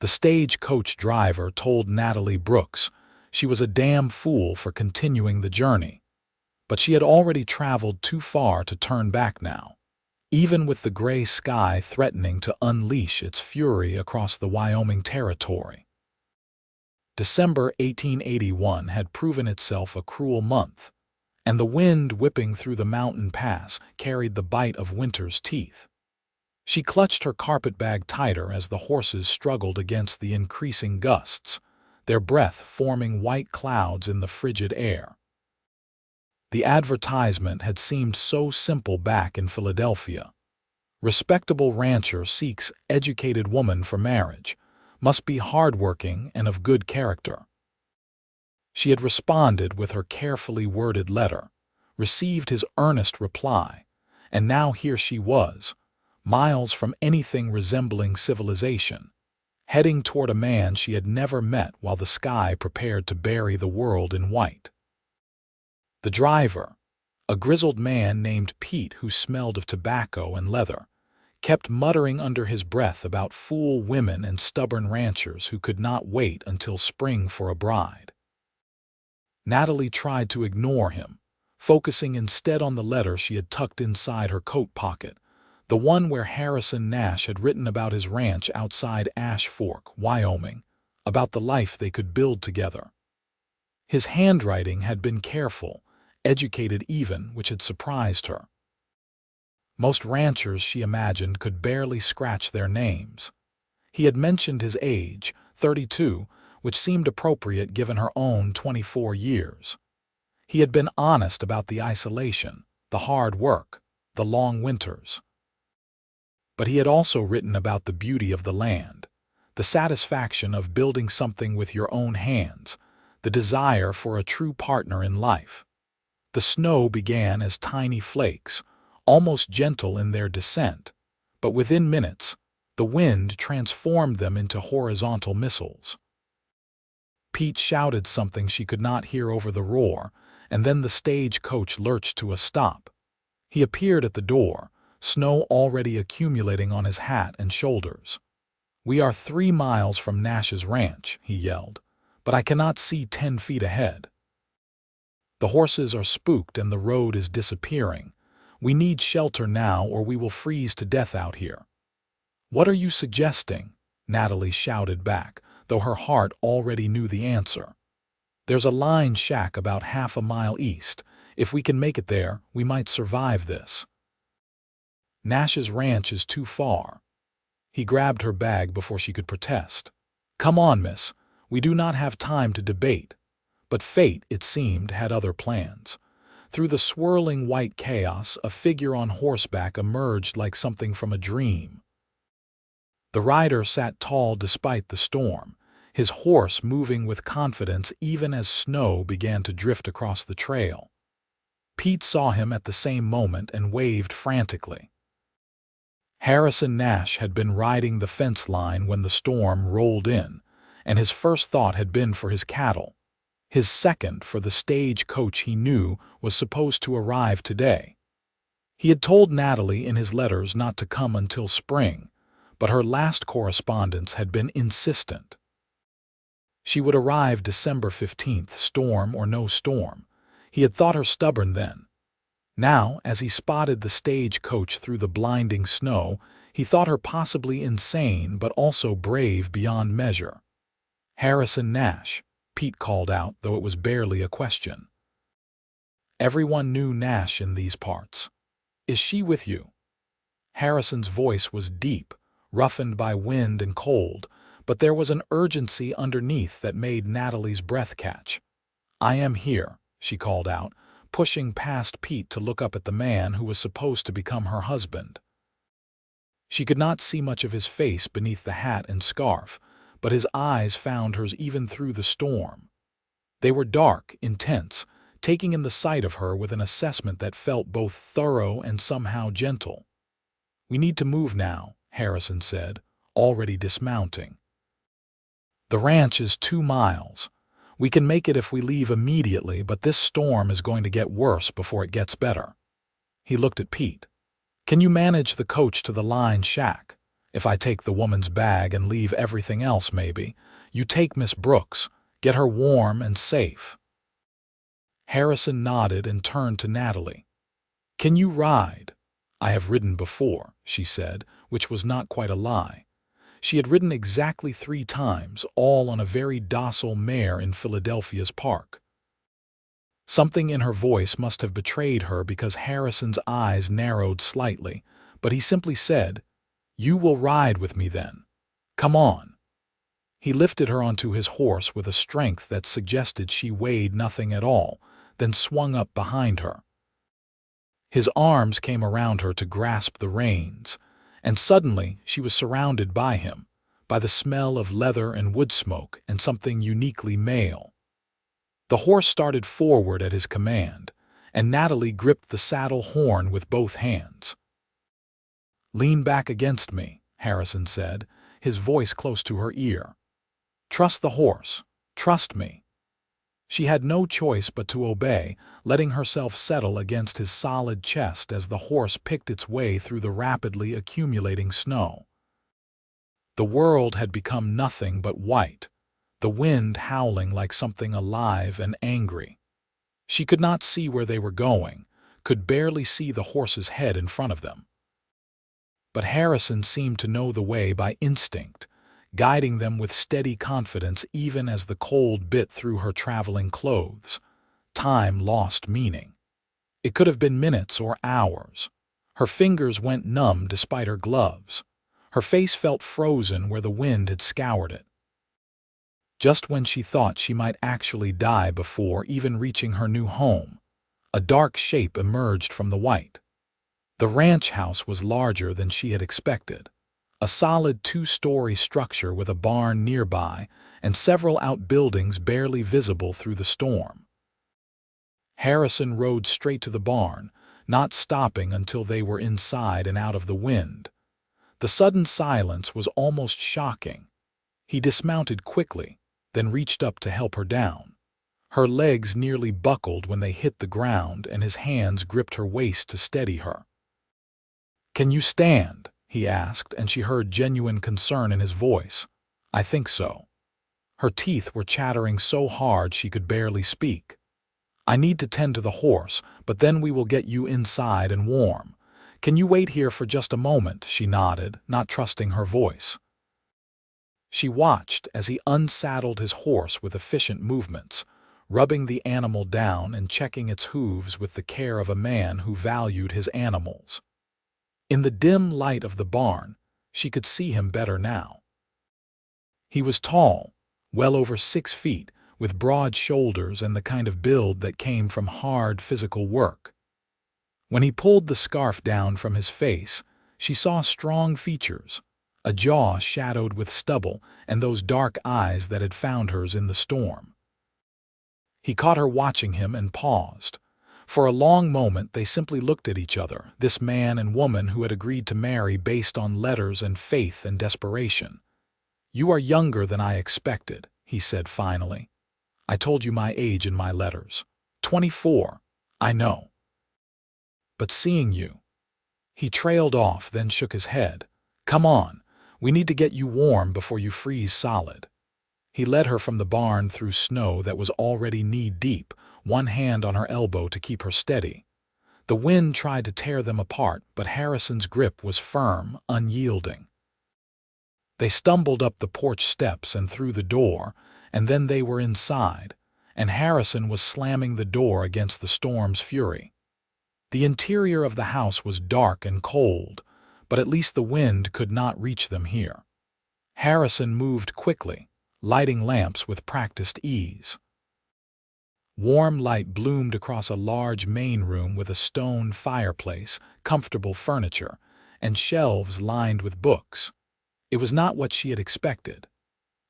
The stagecoach driver told Natalie Brooks she was a damn fool for continuing the journey, but she had already traveled too far to turn back now, even with the gray sky threatening to unleash its fury across the Wyoming territory. December 1881 had proven itself a cruel month, and the wind whipping through the mountain pass carried the bite of winter's teeth. She clutched her carpetbag tighter as the horses struggled against the increasing gusts, their breath forming white clouds in the frigid air. The advertisement had seemed so simple back in Philadelphia. Respectable rancher seeks educated woman for marriage, must be hardworking and of good character. She had responded with her carefully worded letter, received his earnest reply, and now here she was, miles from anything resembling civilization, heading toward a man she had never met while the sky prepared to bury the world in white. The driver, a grizzled man named Pete who smelled of tobacco and leather, kept muttering under his breath about fool women and stubborn ranchers who could not wait until spring for a bride. Natalie tried to ignore him, focusing instead on the letter she had tucked inside her coat pocket, the one where Harrison Nash had written about his ranch outside Ash Fork, Wyoming, about the life they could build together. His handwriting had been careful, educated even, which had surprised her. Most ranchers, she imagined, could barely scratch their names. He had mentioned his age, 32, which seemed appropriate given her own 24 years. He had been honest about the isolation, the hard work, the long winters. But he had also written about the beauty of the land, the satisfaction of building something with your own hands, the desire for a true partner in life. The snow began as tiny flakes, almost gentle in their descent, but within minutes, the wind transformed them into horizontal missiles. Pete shouted something she could not hear over the roar, and then the stagecoach lurched to a stop. He appeared at the door, snow already accumulating on his hat and shoulders. "We are 3 miles from Nash's ranch," he yelled, "but I cannot see 10 feet ahead. The horses are spooked and the road is disappearing. We need shelter now or we will freeze to death out here." "What are you suggesting?" Natalie shouted back, though her heart already knew the answer. "There's a line shack about half a mile east. If we can make it there, we might survive this." "Nash's ranch is too far." He grabbed her bag before she could protest. "Come on, miss. We do not have time to debate." But fate, it seemed, had other plans. Through the swirling white chaos, a figure on horseback emerged like something from a dream. The rider sat tall despite the storm, his horse moving with confidence even as snow began to drift across the trail. Pete saw him at the same moment and waved frantically. Harrison Nash had been riding the fence line when the storm rolled in, and his first thought had been for his cattle. His second for the stagecoach he knew was supposed to arrive today. He had told Natalie in his letters not to come until spring, but her last correspondence had been insistent. She would arrive December 15th, storm or no storm. He had thought her stubborn then. Now, as he spotted the stagecoach through the blinding snow, he thought her possibly insane but also brave beyond measure. "Harrison Nash," Pete called out, though it was barely a question. Everyone knew Nash in these parts. "Is she with you?" Harrison's voice was deep, roughened by wind and cold, but there was an urgency underneath that made Natalie's breath catch. "I am here," she called out, pushing past Pete to look up at the man who was supposed to become her husband. She could not see much of his face beneath the hat and scarf, but his eyes found hers even through the storm. They were dark, intense, taking in the sight of her with an assessment that felt both thorough and somehow gentle. "We need to move now," Harrison said, already dismounting. "The ranch is 2 miles. We can make it if we leave immediately, but this storm is going to get worse before it gets better." He looked at Pete. "Can you manage the coach to the line shack? If I take the woman's bag and leave everything else, maybe. You take Miss Brooks. Get her warm and safe." Harrison nodded and turned to Natalie. "Can you ride?" "I have ridden before," she said, which was not quite a lie. She had ridden exactly 3 times, all on a very docile mare in Philadelphia's park. Something in her voice must have betrayed her because Harrison's eyes narrowed slightly, but he simply said, "You will ride with me then. Come on." He lifted her onto his horse with a strength that suggested she weighed nothing at all, then swung up behind her. His arms came around her to grasp the reins, and suddenly she was surrounded by him, by the smell of leather and wood smoke and something uniquely male. The horse started forward at his command, and Natalie gripped the saddle horn with both hands. "Lean back against me," Harrison said, his voice close to her ear. "Trust the horse. Trust me." She had no choice but to obey, letting herself settle against his solid chest as the horse picked its way through the rapidly accumulating snow. The world had become nothing but white, the wind howling like something alive and angry. She could not see where they were going, could barely see the horse's head in front of them. But Harrison seemed to know the way by instinct, guiding them with steady confidence even as the cold bit through her traveling clothes. Time lost meaning. It could have been minutes or hours. Her fingers went numb despite her gloves. Her face felt frozen where the wind had scoured it. Just when she thought she might actually die before even reaching her new home, a dark shape emerged from the white. The ranch house was larger than she had expected. A solid 2-story structure with a barn nearby and several outbuildings barely visible through the storm. Harrison rode straight to the barn, not stopping until they were inside and out of the wind. The sudden silence was almost shocking. He dismounted quickly, then reached up to help her down. Her legs nearly buckled when they hit the ground, and his hands gripped her waist to steady her. "Can you stand?" he asked, and she heard genuine concern in his voice. "I think so." Her teeth were chattering so hard she could barely speak. "I need to tend to the horse, but then we will get you inside and warm. Can you wait here for just a moment?" she nodded, not trusting her voice. She watched as he unsaddled his horse with efficient movements, rubbing the animal down and checking its hooves with the care of a man who valued his animals. In the dim light of the barn, she could see him better now. He was tall, well over 6 feet, with broad shoulders and the kind of build that came from hard physical work. When he pulled the scarf down from his face, she saw strong features, a jaw shadowed with stubble and those dark eyes that had found hers in the storm. He caught her watching him and paused. For a long moment they simply looked at each other, this man and woman who had agreed to marry based on letters and faith and desperation. "You are younger than I expected," he said finally. "I told you my age in my letters. 24. I know. But seeing you—" He trailed off, then shook his head. "Come on, we need to get you warm before you freeze solid." He led her from the barn through snow that was already knee-deep, one hand on her elbow to keep her steady. The wind tried to tear them apart, but Harrison's grip was firm, unyielding. They stumbled up the porch steps and through the door, and then they were inside, and Harrison was slamming the door against the storm's fury. The interior of the house was dark and cold, but at least the wind could not reach them here. Harrison moved quickly, lighting lamps with practiced ease. Warm light bloomed across a large main room with a stone fireplace, comfortable furniture, and shelves lined with books. It was not what she had expected.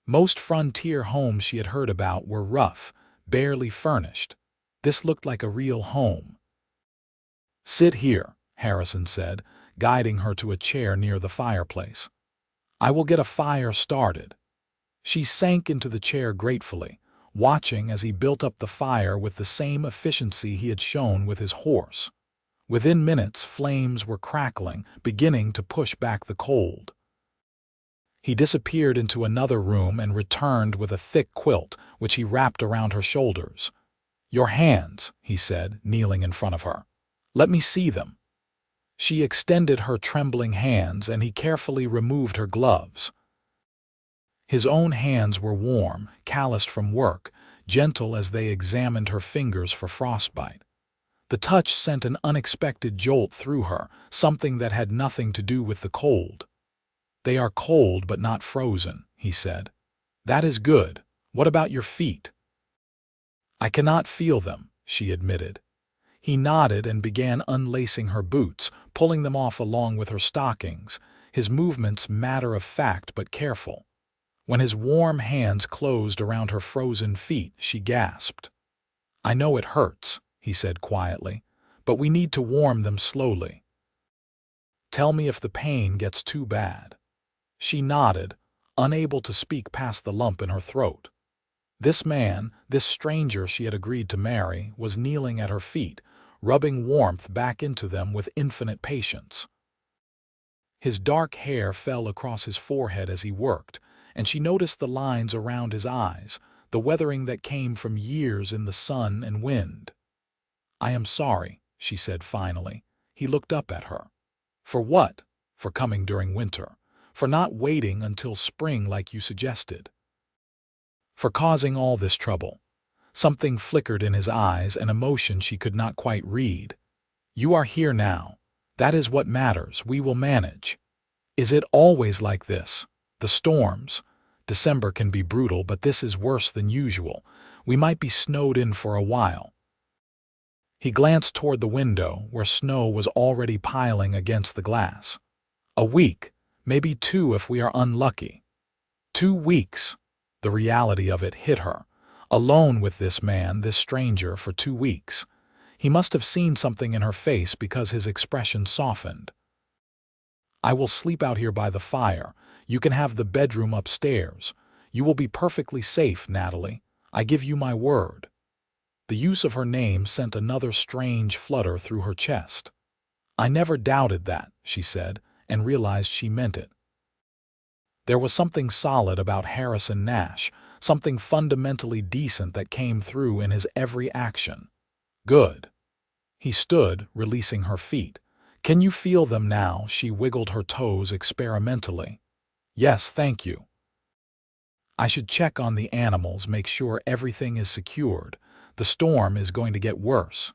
Most frontier homes she had heard about were rough, barely furnished. This looked like a real home. "Sit here," Harrison said, guiding her to a chair near the fireplace. "I will get a fire started." She sank into the chair gratefully, watching as he built up the fire with the same efficiency he had shown with his horse. Within minutes, flames were crackling, beginning to push back the cold. He disappeared into another room and returned with a thick quilt, which he wrapped around her shoulders. "Your hands," he said, kneeling in front of her. "Let me see them." She extended her trembling hands, and he carefully removed her gloves. His own hands were warm, calloused from work, gentle as they examined her fingers for frostbite. The touch sent an unexpected jolt through her, something that had nothing to do with the cold. "They are cold but not frozen," he said. "That is good. What about your feet?" "I cannot feel them," she admitted. He nodded and began unlacing her boots, pulling them off along with her stockings, his movements matter-of-fact but careful. When his warm hands closed around her frozen feet, she gasped. "I know it hurts," he said quietly, "but we need to warm them slowly. Tell me if the pain gets too bad." She nodded, unable to speak past the lump in her throat. This man, this stranger she had agreed to marry, was kneeling at her feet, rubbing warmth back into them with infinite patience. His dark hair fell across his forehead as he worked, and she noticed the lines around his eyes, the weathering that came from years in the sun and wind. "I am sorry," she said finally. He looked up at her. "For what?" "For coming during winter. For not waiting until spring like you suggested. For causing all this trouble." Something flickered in his eyes, an emotion she could not quite read. "You are here now. That is what matters. We will manage." "Is it always like this? The storms? December can be brutal, but this is worse than usual. We might be snowed in for a while." He glanced toward the window, where snow was already piling against the glass. "A week, maybe 2 if we are unlucky." 2 weeks! The reality of it hit her. Alone with this man, this stranger, for 2 weeks. He must have seen something in her face because his expression softened. "I will sleep out here by the fire. You can have the bedroom upstairs. You will be perfectly safe, Natalie. I give you my word." The use of her name sent another strange flutter through her chest. "I never doubted that," she said, and realized she meant it. There was something solid about Harrison Nash, something fundamentally decent that came through in his every action. "Good." He stood, releasing her feet. "Can you feel them now?" She wiggled her toes experimentally. "Yes, thank you." "I should check on the animals, make sure everything is secured. The storm is going to get worse."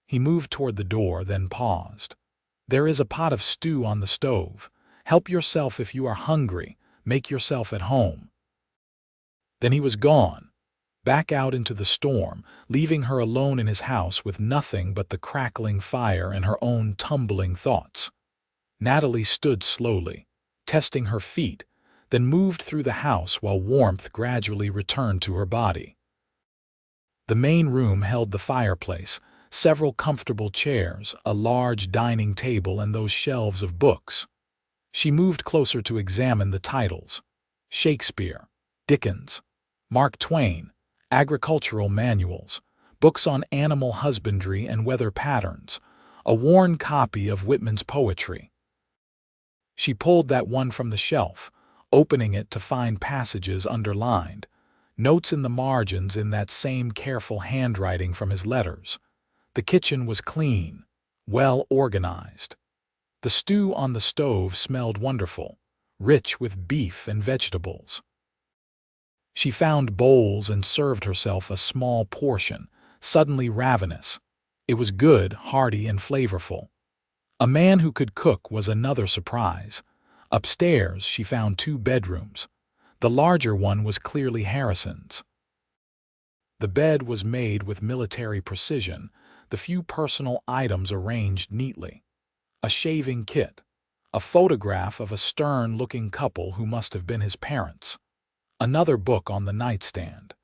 He moved toward the door, then paused. "There is a pot of stew on the stove. Help yourself if you are hungry. Make yourself at home." Then he was gone, back out into the storm, leaving her alone in his house with nothing but the crackling fire and her own tumbling thoughts. Natalie stood slowly, testing her feet, then moved through the house while warmth gradually returned to her body. The main room held the fireplace, several comfortable chairs, a large dining table, and those shelves of books. She moved closer to examine the titles. Shakespeare, Dickens, Mark Twain, agricultural manuals, books on animal husbandry and weather patterns, a worn copy of Whitman's poetry. She pulled that one from the shelf, opening it to find passages underlined, notes in the margins in that same careful handwriting from his letters. The kitchen was clean, well organized. The stew on the stove smelled wonderful, rich with beef and vegetables. She found bowls and served herself a small portion, suddenly ravenous. It was good, hearty, and flavorful. A man who could cook was another surprise. Upstairs, she found 2 bedrooms. The larger one was clearly Harrison's. The bed was made with military precision, the few personal items arranged neatly. A shaving kit, a photograph of a stern-looking couple who must have been his parents, another book on the nightstand.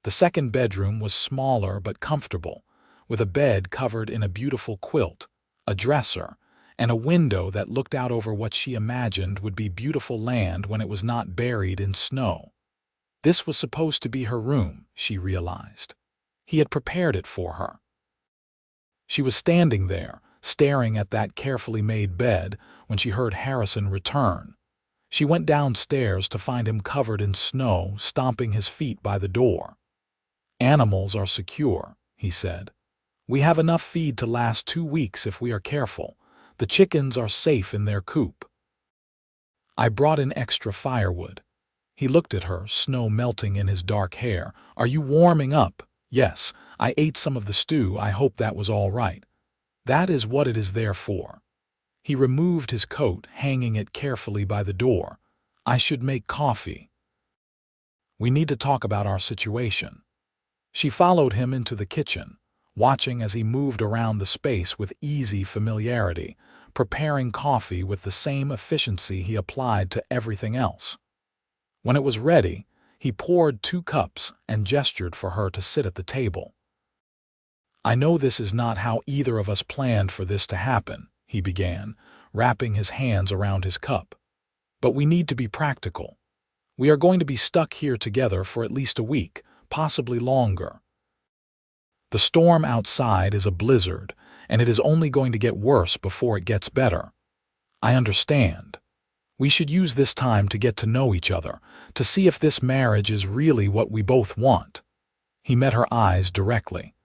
The second bedroom was smaller but comfortable, with a bed covered in a beautiful quilt, a dresser, and a window that looked out over what she imagined would be beautiful land when it was not buried in snow. This was supposed to be her room, she realized. He had prepared it for her. She was standing there, staring at that carefully made bed, when she heard Harrison return. She went downstairs to find him covered in snow, stomping his feet by the door. "Animals are secure," he said. "We have enough feed to last 2 weeks if we are careful. The chickens are safe in their coop." "I brought in extra firewood." He looked at her, snow melting in his dark hair. "Are you warming up?" "Yes, I ate some of the stew. I hope that was all right." "That is what it is there for." He removed his coat, hanging it carefully by the door. "I should make coffee. We need to talk about our situation." She followed him into the kitchen, watching as he moved around the space with easy familiarity, preparing coffee with the same efficiency he applied to everything else. When it was ready, he poured 2 cups and gestured for her to sit at the table. "I know this is not how either of us planned for this to happen," he began, wrapping his hands around his cup. "But we need to be practical. We are going to be stuck here together for at least a week, possibly longer. The storm outside is a blizzard, and it is only going to get worse before it gets better. I understand. We should use this time to get to know each other, to see if this marriage is really what we both want." He met her eyes directly.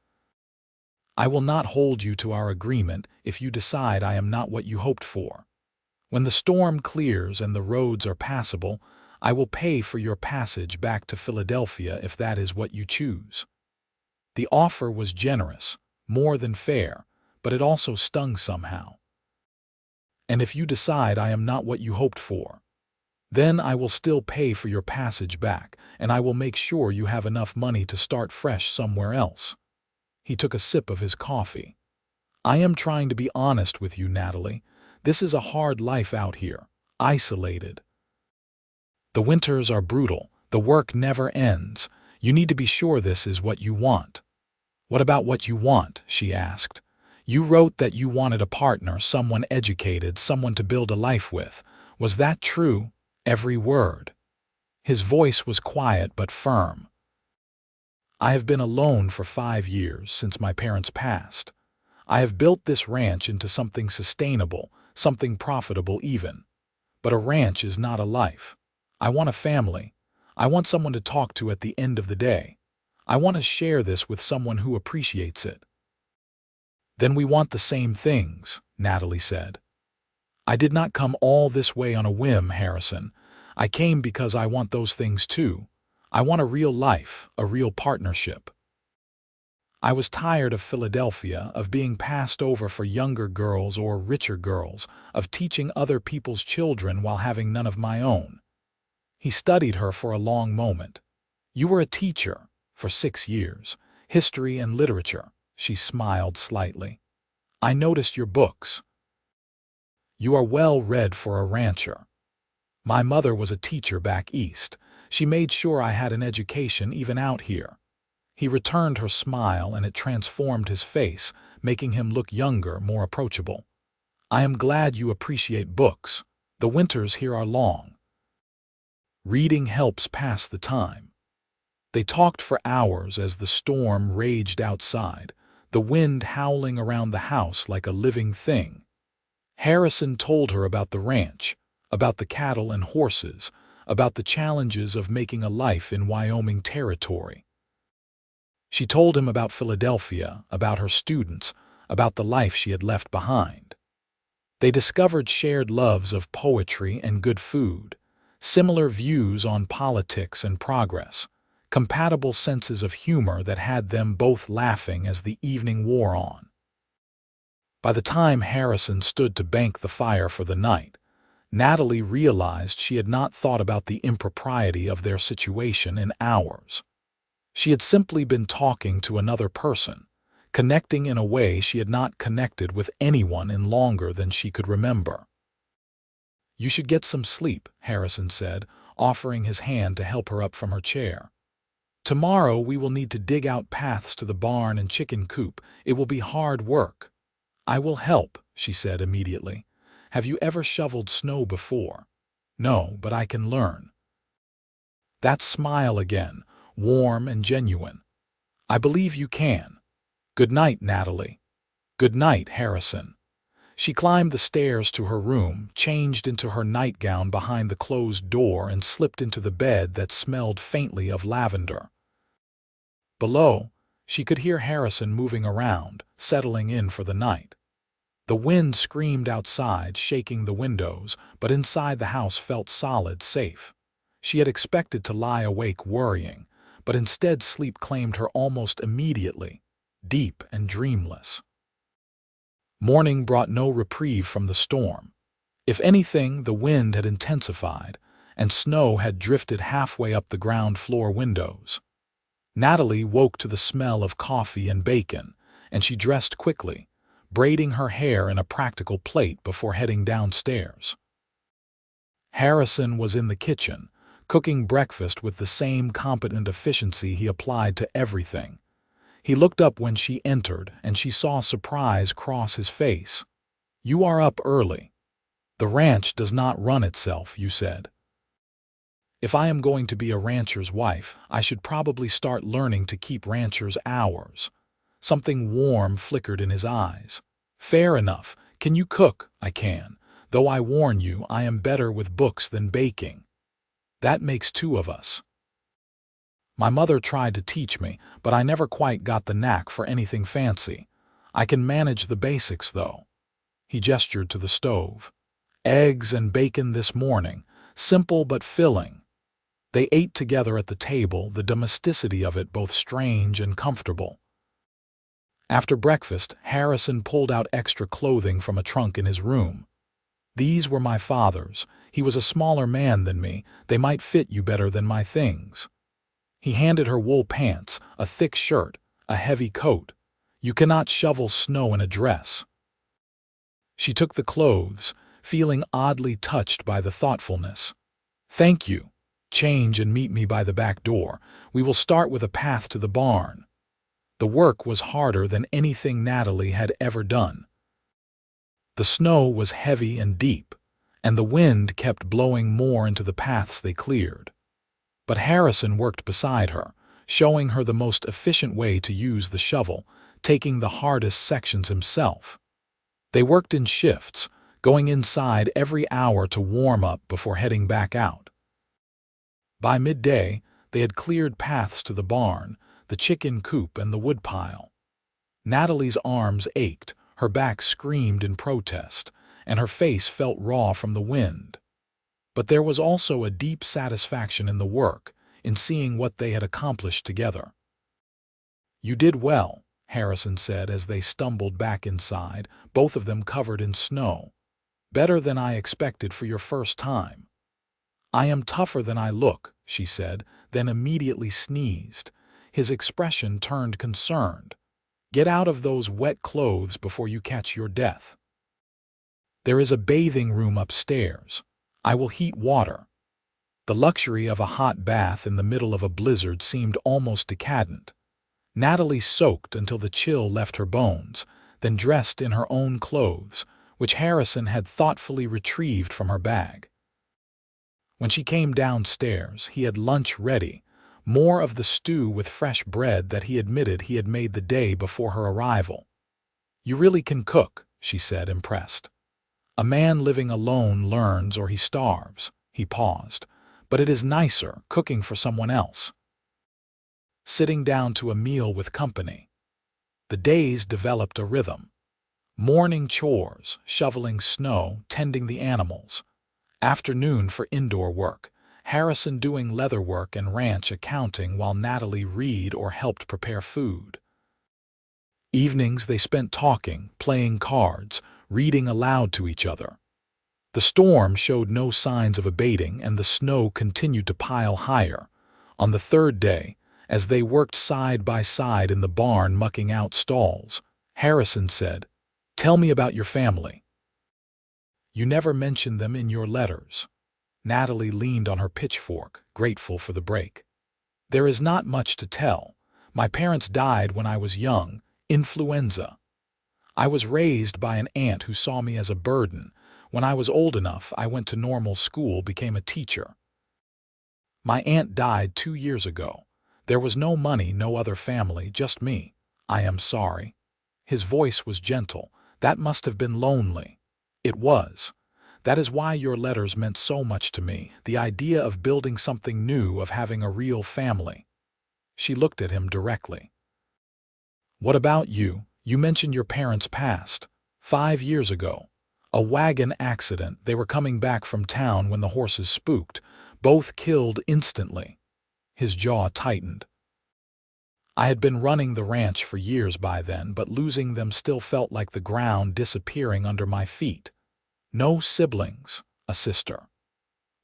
"I will not hold you to our agreement if you decide I am not what you hoped for. When the storm clears and the roads are passable, I will pay for your passage back to Philadelphia if that is what you choose." The offer was generous, more than fair, but it also stung somehow. "And if you decide I am not what you hoped for, then I will still pay for your passage back, and I will make sure you have enough money to start fresh somewhere else." He took a sip of his coffee. "I am trying to be honest with you, Natalie. This is a hard life out here, isolated. The winters are brutal. The work never ends. You need to be sure this is what you want." "What about what you want?" she asked. "You wrote that you wanted a partner, someone educated, someone to build a life with. Was that true?" "Every word." His voice was quiet but firm. "I have been alone for 5 years, since my parents passed. I have built this ranch into something sustainable, something profitable even. But a ranch is not a life. I want a family. I want someone to talk to at the end of the day. I want to share this with someone who appreciates it." "Then we want the same things," Natalie said. "I did not come all this way on a whim, Harrison. I came because I want those things too. I want a real life, a real partnership. I was tired of Philadelphia, of being passed over for younger girls or richer girls, of teaching other people's children while having none of my own." He studied her for a long moment. "You were a teacher for 6 years, history and literature." She smiled slightly. "I noticed your books. You are well read for a rancher. My mother was a teacher back east. She made sure I had an education even out here." He returned her smile, and it transformed his face, making him look younger, more approachable. "I am glad you appreciate books. The winters here are long. Reading helps pass the time." They talked for hours as the storm raged outside, the wind howling around the house like a living thing. Harrison told her about the ranch, about the cattle and horses, about the challenges of making a life in Wyoming territory. She told him about Philadelphia, about her students, about the life she had left behind. They discovered shared loves of poetry and good food, similar views on politics and progress, compatible senses of humor that had them both laughing as the evening wore on. By the time Harrison stood to bank the fire for the night, Natalie realized she had not thought about the impropriety of their situation in hours. She had simply been talking to another person, connecting in a way she had not connected with anyone in longer than she could remember. "You should get some sleep," Harrison said, offering his hand to help her up from her chair. "Tomorrow we will need to dig out paths to the barn and chicken coop. It will be hard work." "I will help," she said immediately. "Have you ever shoveled snow before?" "No, but I can learn." That smile again, warm and genuine. "I believe you can. Good night, Natalie." "Good night, Harrison." She climbed the stairs to her room, changed into her nightgown behind the closed door, and slipped into the bed that smelled faintly of lavender. Below, she could hear Harrison moving around, settling in for the night. The wind screamed outside, shaking the windows, but inside the house felt solid, safe. She had expected to lie awake worrying, but instead sleep claimed her almost immediately, deep and dreamless. Morning brought no reprieve from the storm. If anything, the wind had intensified, and snow had drifted halfway up the ground floor windows. Natalie woke to the smell of coffee and bacon, and she dressed quickly, braiding her hair in a practical plait before heading downstairs. Harrison was in the kitchen, cooking breakfast with the same competent efficiency he applied to everything. He looked up when she entered, and she saw surprise cross his face. "You are up early. The ranch does not run itself," you said. "If I am going to be a rancher's wife, I should probably start learning to keep rancher's hours." Something warm flickered in his eyes. "Fair enough. Can you cook?" "I can. Though I warn you, I am better with books than baking." "That makes two of us." "My mother tried to teach me, but I never quite got the knack for anything fancy. I can manage the basics, though." He gestured to the stove. "Eggs and bacon this morning, simple but filling." They ate together at the table, the domesticity of it both strange and comfortable. After breakfast, Harrison pulled out extra clothing from a trunk in his room. "These were my father's. He was a smaller man than me. They might fit you better than my things." He handed her wool pants, a thick shirt, a heavy coat. "You cannot shovel snow in a dress." She took the clothes, feeling oddly touched by the thoughtfulness. "Thank you. Change and meet me by the back door. We will start with a path to the barn." The work was harder than anything Natalie had ever done. The snow was heavy and deep, and the wind kept blowing more into the paths they cleared. But Harrison worked beside her, showing her the most efficient way to use the shovel, taking the hardest sections himself. They worked in shifts, going inside every hour to warm up before heading back out. By midday, they had cleared paths to the barn, the chicken coop, and the woodpile. Natalie's arms ached, her back screamed in protest, and her face felt raw from the wind. But there was also a deep satisfaction in the work, in seeing what they had accomplished together. "You did well," Harrison said as they stumbled back inside, both of them covered in snow. "Better than I expected for your first time." "I am tougher than I look," she said, then immediately sneezed. His expression turned concerned. "Get out of those wet clothes before you catch your death." "There is a bathing room upstairs. I will heat water." The luxury of a hot bath in the middle of a blizzard seemed almost decadent. Natalie soaked until the chill left her bones, then dressed in her own clothes, which Harrison had thoughtfully retrieved from her bag. When she came downstairs, he had lunch ready, more of the stew with fresh bread that he admitted he had made the day before her arrival. "You really can cook," she said, impressed. "A man living alone learns or he starves." He paused. "But it is nicer, cooking for someone else." Sitting down to a meal with company. The days developed a rhythm. Morning chores, shoveling snow, tending the animals. Afternoon for indoor work, Harrison doing leather work and ranch accounting while Natalie read or helped prepare food. Evenings they spent talking, playing cards, reading aloud to each other. The storm showed no signs of abating, and the snow continued to pile higher. On the third day, as they worked side by side in the barn mucking out stalls, Harrison said, "Tell me about your family. You never mentioned them in your letters." Natalie leaned on her pitchfork, grateful for the break. "There is not much to tell. My parents died when I was young, influenza. I was raised by an aunt who saw me as a burden. When I was old enough, I went to normal school, became a teacher. My aunt died 2 years ago. There was no money, no other family, just me. I am sorry." His voice was gentle, That must have been lonely. It was. That is why your letters meant so much to me, the idea of building something new, of having a real family. She looked at him directly. What about you? You mentioned your parents passed. 5 years ago. A wagon accident. They were coming back from town when the horses spooked. Both killed instantly. His jaw tightened. I had been running the ranch for years by then, but losing them still felt like the ground disappearing under my feet. No siblings, a sister.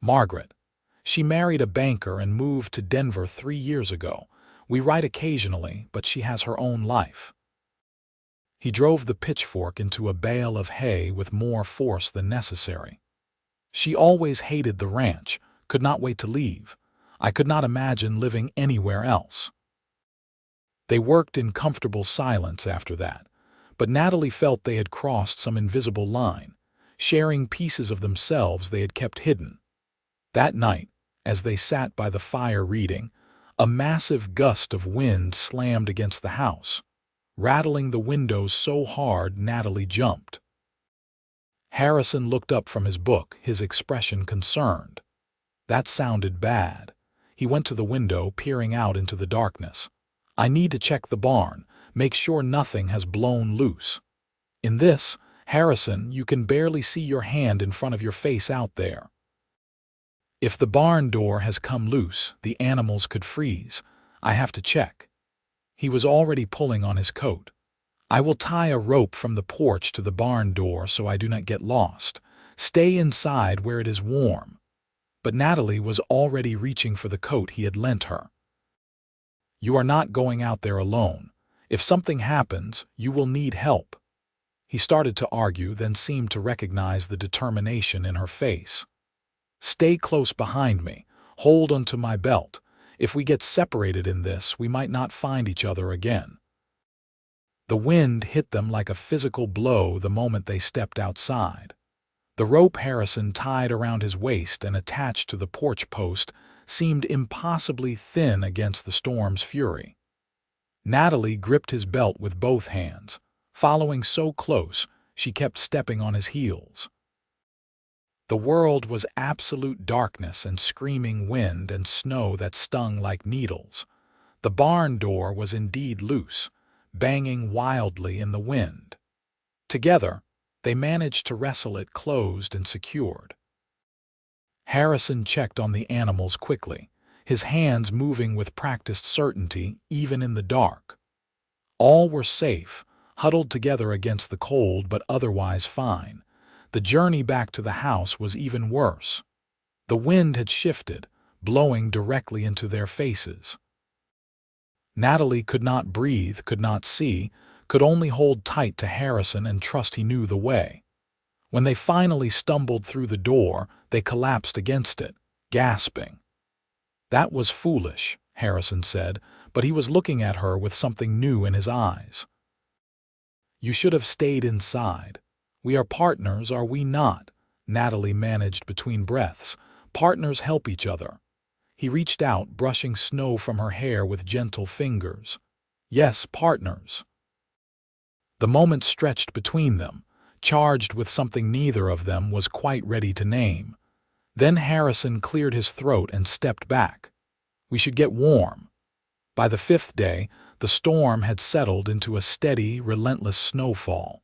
Margaret. She married a banker and moved to Denver 3 years ago. We write occasionally, but she has her own life. He drove the pitchfork into a bale of hay with more force than necessary. She always hated the ranch, could not wait to leave. I could not imagine living anywhere else. They worked in comfortable silence after that, but Natalie felt they had crossed some invisible line, sharing pieces of themselves they had kept hidden. That night, as they sat by the fire reading, a massive gust of wind slammed against the house, rattling the windows so hard Natalie jumped. Harrison looked up from his book, his expression concerned. That sounded bad. He went to the window, peering out into the darkness. I need to check the barn, make sure nothing has blown loose. In this, Harrison, you can barely see your hand in front of your face out there. If the barn door has come loose, the animals could freeze. I have to check. He was already pulling on his coat. I will tie a rope from the porch to the barn door so I do not get lost. Stay inside where it is warm. But Natalie was already reaching for the coat he had lent her. You are not going out there alone. If something happens, you will need help. He started to argue, then seemed to recognize the determination in her face. Stay close behind me. Hold onto my belt. If we get separated in this, we might not find each other again. The wind hit them like a physical blow the moment they stepped outside. The rope Harrison tied around his waist and attached to the porch post seemed impossibly thin against the storm's fury. Natalie gripped his belt with both hands. Following so close, she kept stepping on his heels. The world was absolute darkness and screaming wind and snow that stung like needles. The barn door was indeed loose, banging wildly in the wind. Together, they managed to wrestle it closed and secured. Harrison checked on the animals quickly, his hands moving with practiced certainty even in the dark. All were safe, huddled together against the cold but otherwise fine. The journey back to the house was even worse. The wind had shifted, blowing directly into their faces. Natalie could not breathe, could not see, could only hold tight to Harrison and trust he knew the way. When they finally stumbled through the door, they collapsed against it, gasping. That was foolish, Harrison said, but he was looking at her with something new in his eyes. You should have stayed inside. We are partners, are we not? Natalie managed between breaths. Partners help each other. He reached out, brushing snow from her hair with gentle fingers. Yes, partners. The moment stretched between them, charged with something neither of them was quite ready to name. Then Harrison cleared his throat and stepped back. We should get warm. By the 5th day, the storm had settled into a steady, relentless snowfall.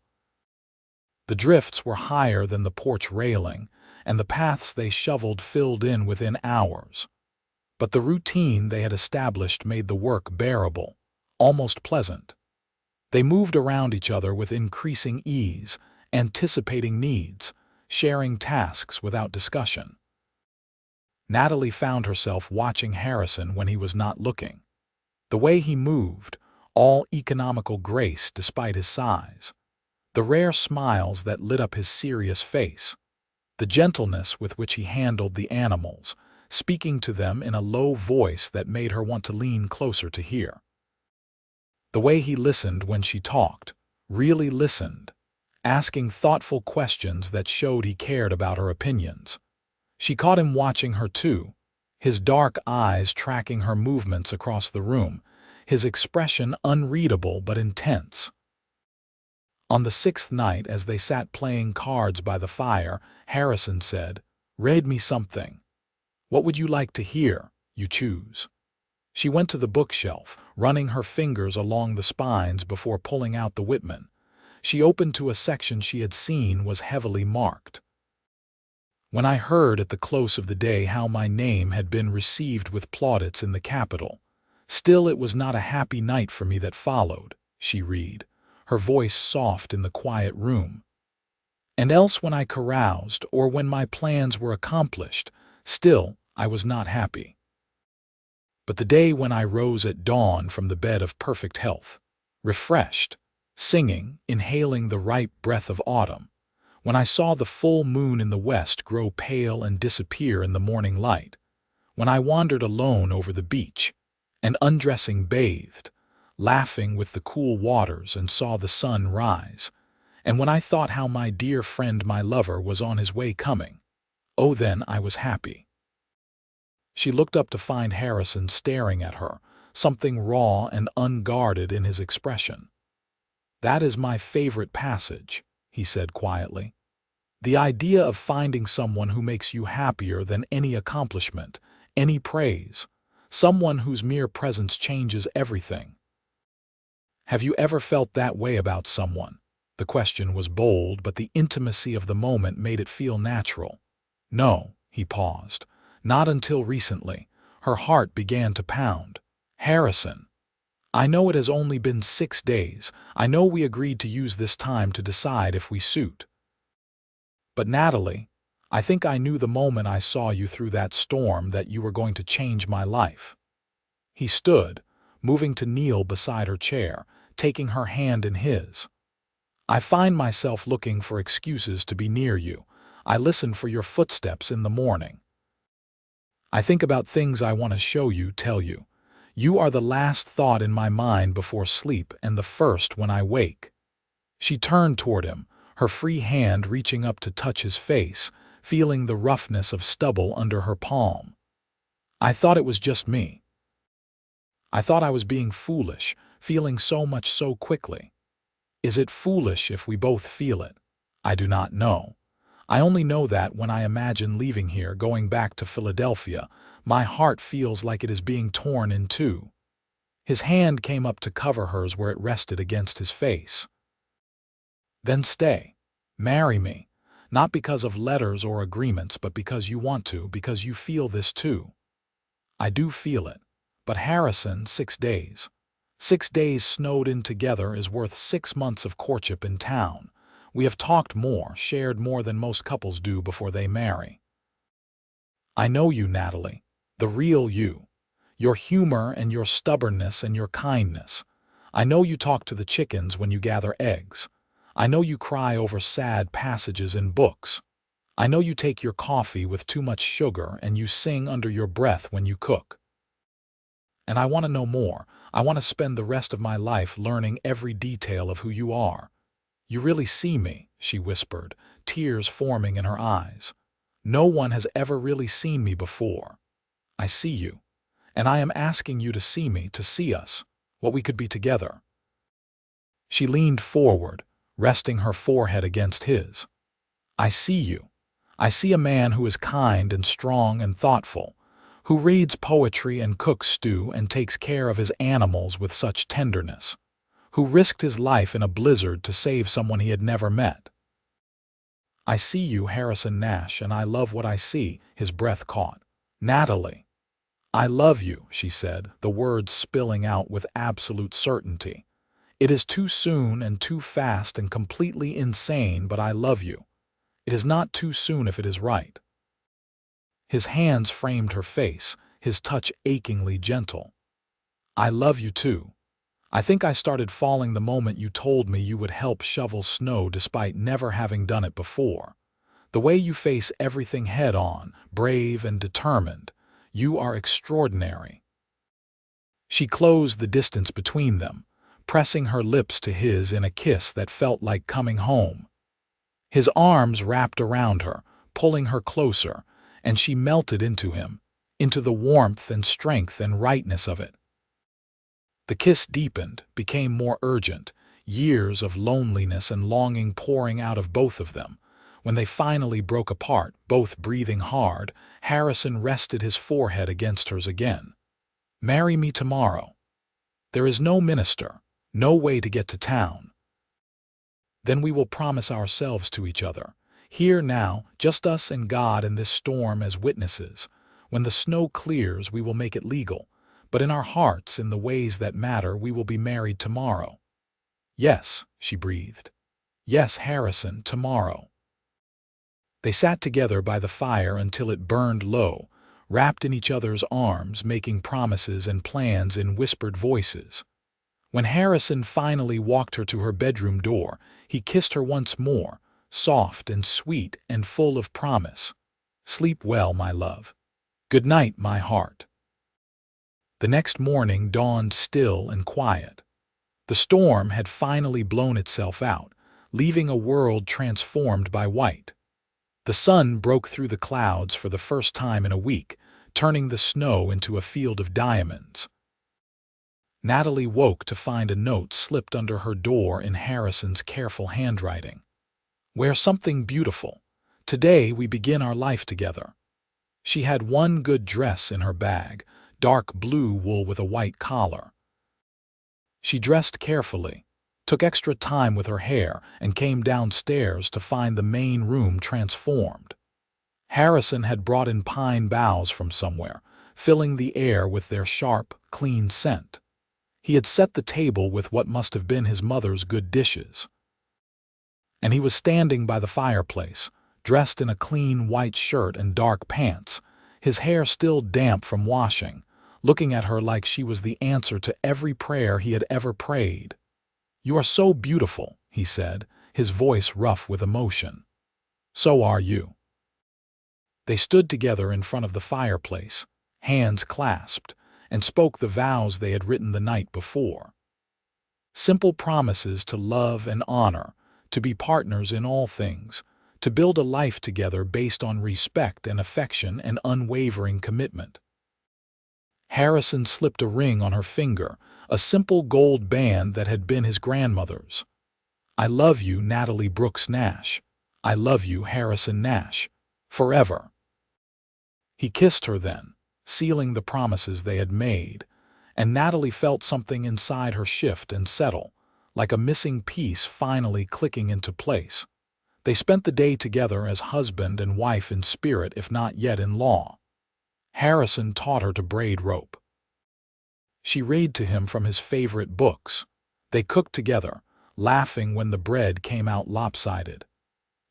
The drifts were higher than the porch railing, and the paths they shoveled filled in within hours. But the routine they had established made the work bearable, almost pleasant. They moved around each other with increasing ease, anticipating needs, sharing tasks without discussion. Natalie found herself watching Harrison when he was not looking. The way he moved, all economical grace despite his size. The rare smiles that lit up his serious face. The gentleness with which he handled the animals, speaking to them in a low voice that made her want to lean closer to hear. The way he listened when she talked, really listened, asking thoughtful questions that showed he cared about her opinions. She caught him watching her too, his dark eyes tracking her movements across the room, his expression unreadable but intense. On the sixth night, as they sat playing cards by the fire, Harrison said, "Read me something. What would you like to hear? You choose." She went to the bookshelf, running her fingers along the spines before pulling out the Whitman. She opened to a section she had seen was heavily marked. "When I heard at the close of the day how my name had been received with plaudits in the capital, still it was not a happy night for me that followed," she read, her voice soft in the quiet room. "And else when I caroused, or when my plans were accomplished, still I was not happy. But the day when I rose at dawn from the bed of perfect health, refreshed, singing, inhaling the ripe breath of autumn, when I saw the full moon in the west grow pale and disappear in the morning light, when I wandered alone over the beach, and undressing bathed, laughing with the cool waters and saw the sun rise, and when I thought how my dear friend my lover was on his way coming, oh then I was happy." She looked up to find Harrison staring at her, something raw and unguarded in his expression. "That is my favorite passage," he said quietly. "The idea of finding someone who makes you happier than any accomplishment, any praise, someone whose mere presence changes everything. Have you ever felt that way about someone?" The question was bold, but the intimacy of the moment made it feel natural. "No," he paused. "Not until recently." Her heart began to pound. "Harrison, I know it has only been 6 days. I know we agreed to use this time to decide if we suit. But Natalie, I think I knew the moment I saw you through that storm that you were going to change my life." He stood, moving to kneel beside her chair, taking her hand in his. "I find myself looking for excuses to be near you. I listen for your footsteps in the morning. I think about things I want to show you, tell you. You are the last thought in my mind before sleep and the first when I wake." She turned toward him, her free hand reaching up to touch his face, feeling the roughness of stubble under her palm. "I thought it was just me. I thought I was being foolish, feeling so much so quickly. Is it foolish if we both feel it? I do not know. I only know that when I imagine leaving here, going back to Philadelphia, my heart feels like it is being torn in two." His hand came up to cover hers where it rested against his face. "Then stay. Marry me. Not because of letters or agreements, but because you want to, because you feel this too." "I do feel it. But Harrison, 6 days. 6 days snowed in together is worth 6 months of courtship in town. We have talked more, shared more than most couples do before they marry. I know you, Natalie, the real you, your humor and your stubbornness and your kindness. I know you talk to the chickens when you gather eggs. I know you cry over sad passages in books. I know you take your coffee with too much sugar and you sing under your breath when you cook. And I want to know more. I want to spend the rest of my life learning every detail of who you are. You really see me," she whispered, tears forming in her eyes. "No one has ever really seen me before. I see you, and I am asking you to see me, to see us, what we could be together." She leaned forward, resting her forehead against his. "I see you. I see a man who is kind and strong and thoughtful, who reads poetry and cooks stew and takes care of his animals with such tenderness, who risked his life in a blizzard to save someone he had never met. I see you, Harrison Nash, and I love what I see." His breath caught. "Natalie, I love you," she said, the words spilling out with absolute certainty. "It is too soon and too fast and completely insane, but I love you. It is not too soon if it is right." His hands framed her face, his touch achingly gentle. "I love you too. I think I started falling the moment you told me you would help shovel snow despite never having done it before. The way you face everything head on, brave and determined. You are extraordinary." She closed the distance between them, pressing her lips to his in a kiss that felt like coming home. His arms wrapped around her, pulling her closer, and she melted into him, into the warmth and strength and rightness of it. The kiss deepened, became more urgent, years of loneliness and longing pouring out of both of them. When they finally broke apart, both breathing hard, Harrison rested his forehead against hers again. "Marry me tomorrow. There is no minister, no way to get to town. Then we will promise ourselves to each other. Here now, just us and God in this storm as witnesses. When the snow clears, we will make it legal. But in our hearts, in the ways that matter, we will be married tomorrow." "Yes," she breathed. "Yes, Harrison, tomorrow." They sat together by the fire until it burned low, wrapped in each other's arms, making promises and plans in whispered voices. When Harrison finally walked her to her bedroom door, he kissed her once more, soft and sweet and full of promise. "Sleep well, my love. Good night, my heart." The next morning dawned still and quiet. The storm had finally blown itself out, leaving a world transformed by white. The sun broke through the clouds for the first time in a week, turning the snow into a field of diamonds. Natalie woke to find a note slipped under her door in Harrison's careful handwriting. "Wear something beautiful. Today we begin our life together." She had one good dress in her bag, dark blue wool with a white collar. She dressed carefully, took extra time with her hair, and came downstairs to find the main room transformed. Harrison had brought in pine boughs from somewhere, filling the air with their sharp, clean scent. He had set the table with what must have been his mother's good dishes. And he was standing by the fireplace, dressed in a clean white shirt and dark pants, his hair still damp from washing, looking at her like she was the answer to every prayer he had ever prayed. "You are so beautiful," he said, his voice rough with emotion. "So are you." They stood together in front of the fireplace, hands clasped, and spoke the vows they had written the night before. Simple promises to love and honor, to be partners in all things, to build a life together based on respect and affection and unwavering commitment. Harrison slipped a ring on her finger, a simple gold band that had been his grandmother's. "I love you, Natalie Brooks Nash. I love you, Harrison Nash. Forever." He kissed her then, sealing the promises they had made, and Natalie felt something inside her shift and settle, like a missing piece finally clicking into place. They spent the day together as husband and wife in spirit, if not yet in law. Harrison taught her to braid rope. She read to him from his favorite books. They cooked together, laughing when the bread came out lopsided.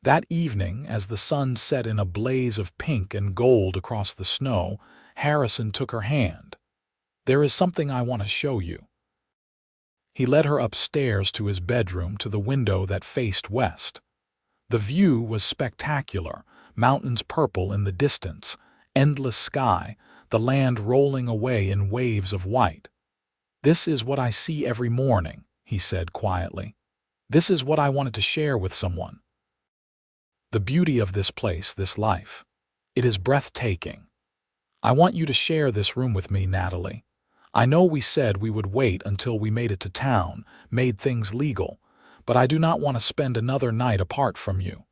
That evening, as the sun set in a blaze of pink and gold across the snow, Harrison took her hand. "There is something I want to show you." He led her upstairs to his bedroom, to the window that faced west. The view was spectacular, mountains purple in the distance, endless sky, the land rolling away in waves of white. "This is what I see every morning," he said quietly. "This is what I wanted to share with someone. The beauty of this place, this life. It is breathtaking. I want you to share this room with me, Natalie. I know we said we would wait until we made it to town, made things legal, but I do not want to spend another night apart from you.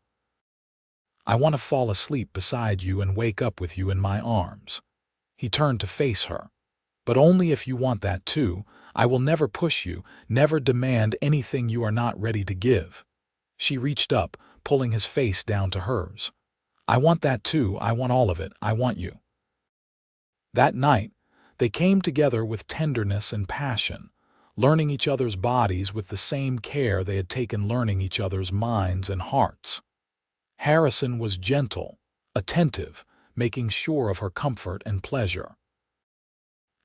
I want to fall asleep beside you and wake up with you in my arms." He turned to face her. "But only if you want that too. I will never push you, never demand anything you are not ready to give." She reached up, pulling his face down to hers. "I want that too. I want all of it. I want you." That night, they came together with tenderness and passion, learning each other's bodies with the same care they had taken learning each other's minds and hearts. Harrison was gentle, attentive, making sure of her comfort and pleasure.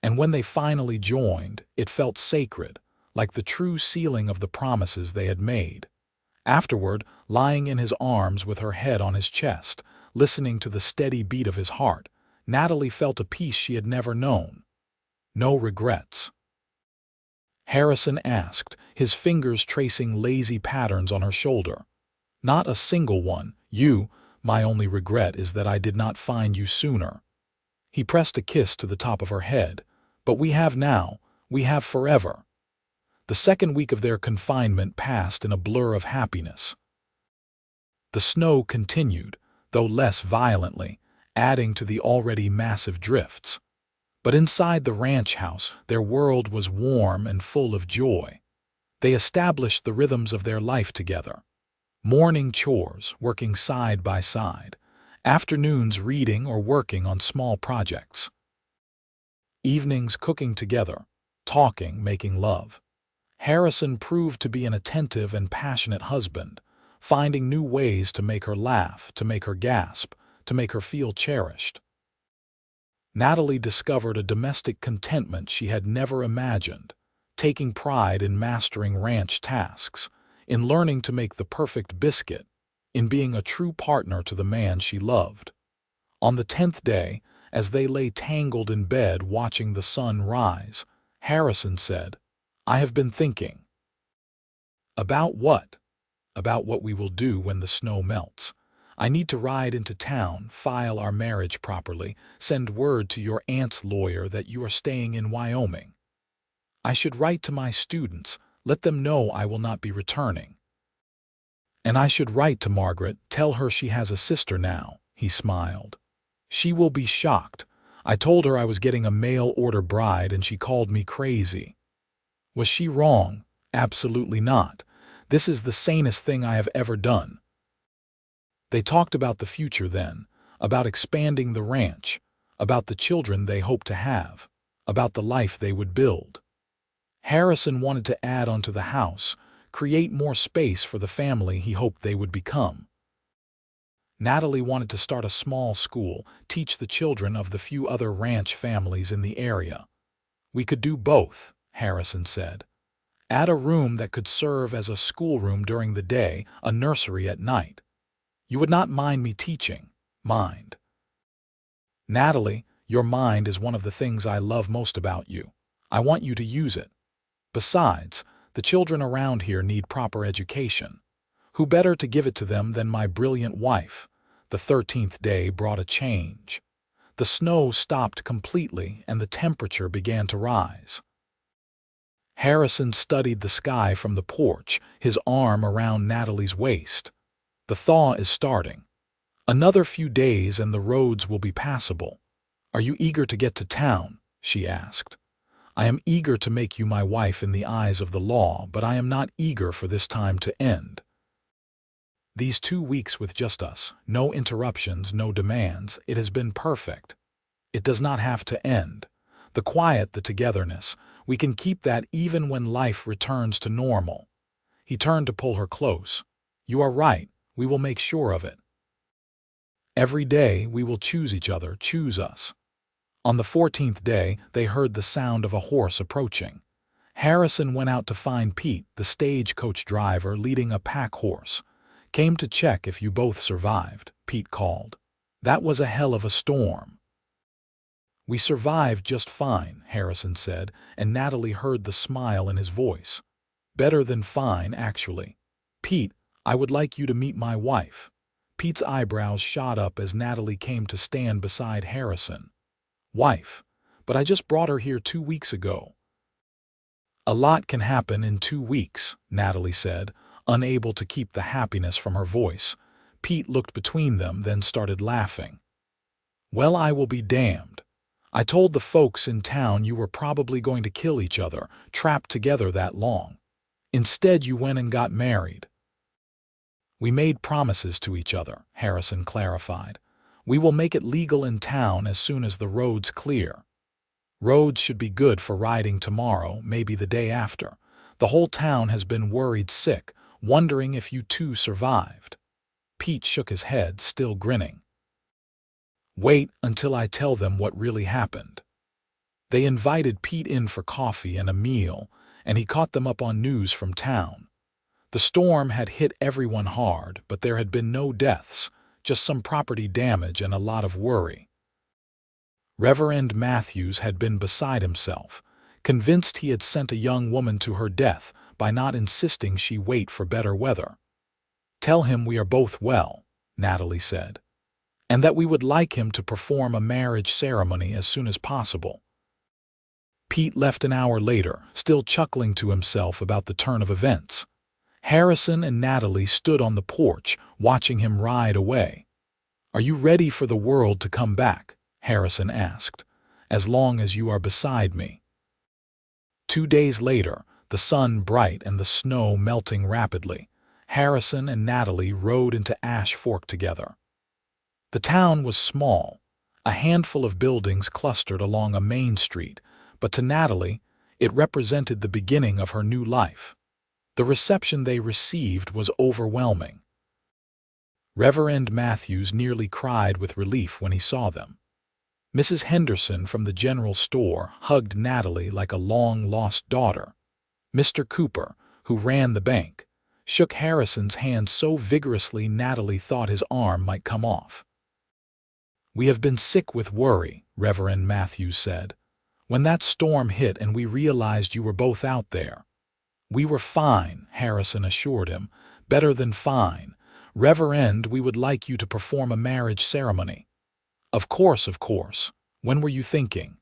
And when they finally joined, it felt sacred, like the true sealing of the promises they had made. Afterward, lying in his arms with her head on his chest, listening to the steady beat of his heart, Natalie felt a peace she had never known. No regrets. Harrison asked, his fingers tracing lazy patterns on her shoulder. "Not a single one. My only regret is that I did not find you sooner." He pressed a kiss to the top of her head. "But we have now. We have forever." The second week of their confinement passed in a blur of happiness. The snow continued, though less violently, adding to the already massive drifts. But inside the ranch house, their world was warm and full of joy. They established the rhythms of their life together. Morning chores, working side by side. Afternoons reading or working on small projects. Evenings cooking together, talking, making love. Harrison proved to be an attentive and passionate husband, finding new ways to make her laugh, to make her gasp, to make her feel cherished. Natalie discovered a domestic contentment she had never imagined, taking pride in mastering ranch tasks, in learning to make the perfect biscuit, in being a true partner to the man she loved. On the 10th day, as they lay tangled in bed watching the sun rise, Harrison said, "I have been thinking." "About what?" "About what we will do when the snow melts. I need to ride into town, file our marriage properly, send word to your aunt's lawyer that you are staying in Wyoming. I should write to my students, let them know I will not be returning. And I should write to Margaret, tell her she has a sister now," he smiled. "She will be shocked. I told her I was getting a mail-order bride and she called me crazy." Was she wrong? Absolutely not. This is the sanest thing I have ever done. They talked about the future then, about expanding the ranch, about the children they hoped to have, about the life they would build. Harrison wanted to add onto the house, create more space for the family he hoped they would become. Natalie wanted to start a small school, teach the children of the few other ranch families in the area. "We could do both," Harrison said. "Add a room that could serve as a schoolroom during the day, a nursery at night. You would not mind me teaching, mind." "Natalie, your mind is one of the things I love most about you. I want you to use it. Besides, the children around here need proper education. Who better to give it to them than my brilliant wife?" The 13th day brought a change. The snow stopped completely and the temperature began to rise. Harrison studied the sky from the porch, his arm around Natalie's waist. "The thaw is starting. Another few days and the roads will be passable. Are you eager to get to town?" she asked. "I am eager to make you my wife in the eyes of the law, but I am not eager for this time to end. These 2 weeks with just us, no interruptions, no demands, it has been perfect. It does not have to end. The quiet, the togetherness, we can keep that even when life returns to normal." He turned to pull her close. "You are right. We will make sure of it. Every day we will choose each other, choose us." On the 14th day, they heard the sound of a horse approaching. Harrison went out to find Pete, the stagecoach driver leading a pack horse. "Came to check if you both survived," Pete called. "That was a hell of a storm." "We survived just fine," Harrison said, and Natalie heard the smile in his voice. "Better than fine, actually. Pete, I would like you to meet my wife." Pete's eyebrows shot up as Natalie came to stand beside Harrison. "Wife? But I just brought her here 2 weeks ago." "A lot can happen in 2 weeks," Natalie said, unable to keep the happiness from her voice. Pete looked between them, then started laughing. "Well, I will be damned. I told the folks in town you were probably going to kill each other, trapped together that long. Instead, you went and got married." "We made promises to each other," Harrison clarified. "We will make it legal in town as soon as the roads clear. Roads should be good for riding tomorrow, maybe the day after. The whole town has been worried sick, wondering if you two survived." Pete shook his head, still grinning. "Wait until I tell them what really happened." They invited Pete in for coffee and a meal, and he caught them up on news from town. The storm had hit everyone hard, but there had been no deaths, just some property damage and a lot of worry. Reverend Matthews had been beside himself, convinced he had sent a young woman to her death by not insisting she wait for better weather. "Tell him we are both well," Natalie said, "and that we would like him to perform a marriage ceremony as soon as possible." Pete left an hour later, still chuckling to himself about the turn of events. Harrison and Natalie stood on the porch, watching him ride away. "Are you ready for the world to come back?" Harrison asked. "As long as you are beside me." 2 days later, the sun bright and the snow melting rapidly, Harrison and Natalie rode into Ash Fork together. The town was small, a handful of buildings clustered along a main street, but to Natalie, it represented the beginning of her new life. The reception they received was overwhelming. Reverend Matthews nearly cried with relief when he saw them. Mrs. Henderson from the general store hugged Natalie like a long-lost daughter. Mr. Cooper, who ran the bank, shook Harrison's hand so vigorously Natalie thought his arm might come off. "We have been sick with worry," Reverend Matthews said. "When that storm hit and we realized you were both out there." "We were fine," Harrison assured him. "Better than fine. Reverend, we would like you to perform a marriage ceremony." Of course. When were you thinking?"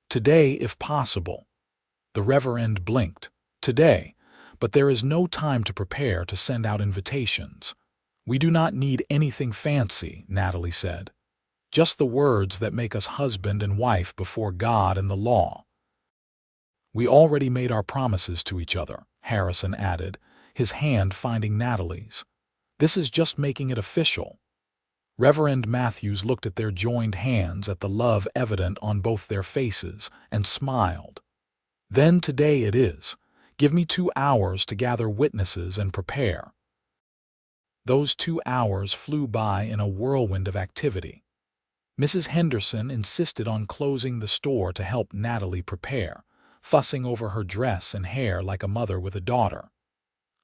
"Today, if possible." The Reverend blinked. "Today, but there is no time to prepare to send out invitations." "We do not need anything fancy," Natalie said. "Just the words that make us husband and wife before God and the law." "We already made our promises to each other," Harrison added, his hand finding Natalie's. "This is just making it official." Reverend Matthews looked at their joined hands, at the love evident on both their faces, and smiled. "Then today it is. Give me 2 hours to gather witnesses and prepare." Those 2 hours flew by in a whirlwind of activity. Mrs. Henderson insisted on closing the store to help Natalie prepare, fussing over her dress and hair like a mother with a daughter.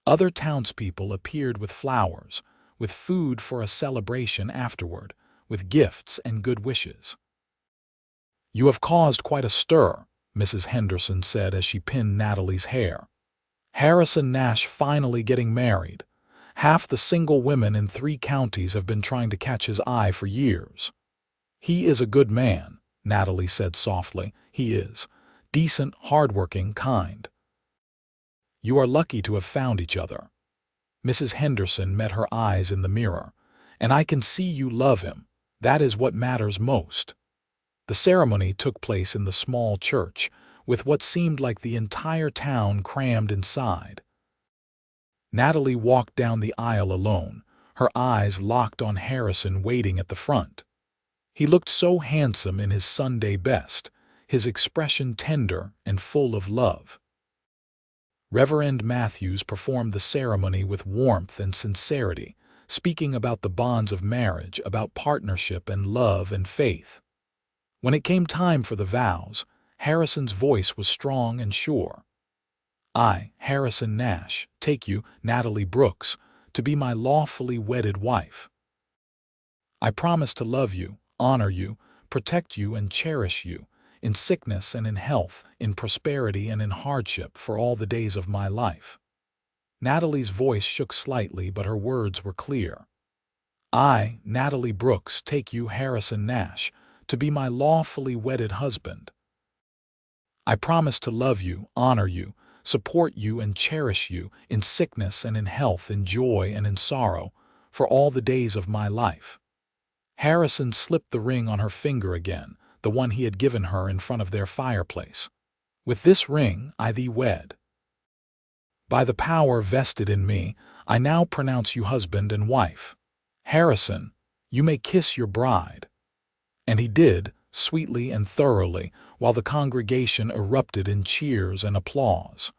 Other townspeople appeared with flowers, with food for a celebration afterward, with gifts and good wishes. "You have caused quite a stir," Mrs. Henderson said as she pinned Natalie's hair. "Harrison Nash finally getting married. Half the single women in 3 counties have been trying to catch his eye for years." "He is a good man," Natalie said softly. "He is. Decent, hardworking, kind." "You are lucky to have found each other." Mrs. Henderson met her eyes in the mirror. "And I can see you love him. That is what matters most." The ceremony took place in the small church, with what seemed like the entire town crammed inside. Natalie walked down the aisle alone, her eyes locked on Harrison waiting at the front. He looked so handsome in his Sunday best, his expression tender and full of love. Reverend Matthews performed the ceremony with warmth and sincerity, speaking about the bonds of marriage, about partnership and love and faith. When it came time for the vows, Harrison's voice was strong and sure. "I, Harrison Nash, take you, Natalie Brooks, to be my lawfully wedded wife. I promise to love you, honor you, protect you and cherish you, in sickness and in health, in prosperity and in hardship, for all the days of my life." Natalie's voice shook slightly, but her words were clear. "I, Natalie Brooks, take you, Harrison Nash, to be my lawfully wedded husband. I promise to love you, honor you, support you and cherish you, in sickness and in health, in joy and in sorrow, for all the days of my life." Harrison slipped the ring on her finger again, the one he had given her in front of their fireplace. "With this ring I thee wed. By the power vested in me, I now pronounce you husband and wife. Harrison, you may kiss your bride." And he did, sweetly and thoroughly, while the congregation erupted in cheers and applause.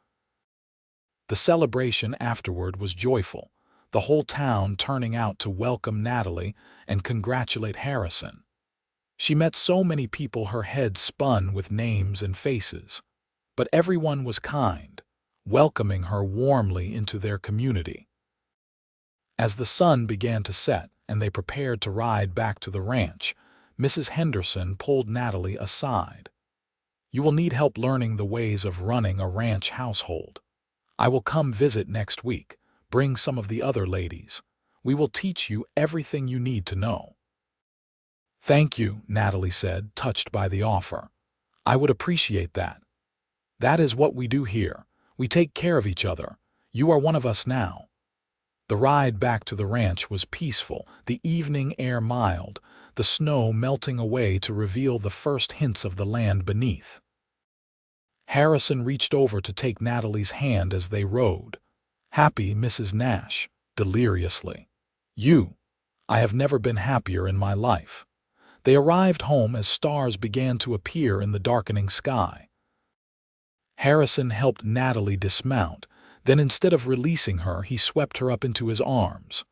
The celebration afterward was joyful, the whole town turning out to welcome Natalie and congratulate Harrison. She met so many people her head spun with names and faces, but everyone was kind, welcoming her warmly into their community. As the sun began to set and they prepared to ride back to the ranch, Mrs. Henderson pulled Natalie aside. "You will need help learning the ways of running a ranch household. I will come visit next week. Bring some of the other ladies. We will teach you everything you need to know." "Thank you," Natalie said, touched by the offer. "I would appreciate that." That is what we do here. We take care of each other. You are one of us now." The ride back to the ranch was peaceful, the evening air mild, the snow melting away to reveal the first hints of the land beneath. Harrison reached over to take Natalie's hand as they rode. "Happy, Mrs. Nash," deliriously. "You. I have never been happier in my life." They arrived home as stars began to appear in the darkening sky. Harrison helped Natalie dismount. Then instead of releasing her, he swept her up into his arms.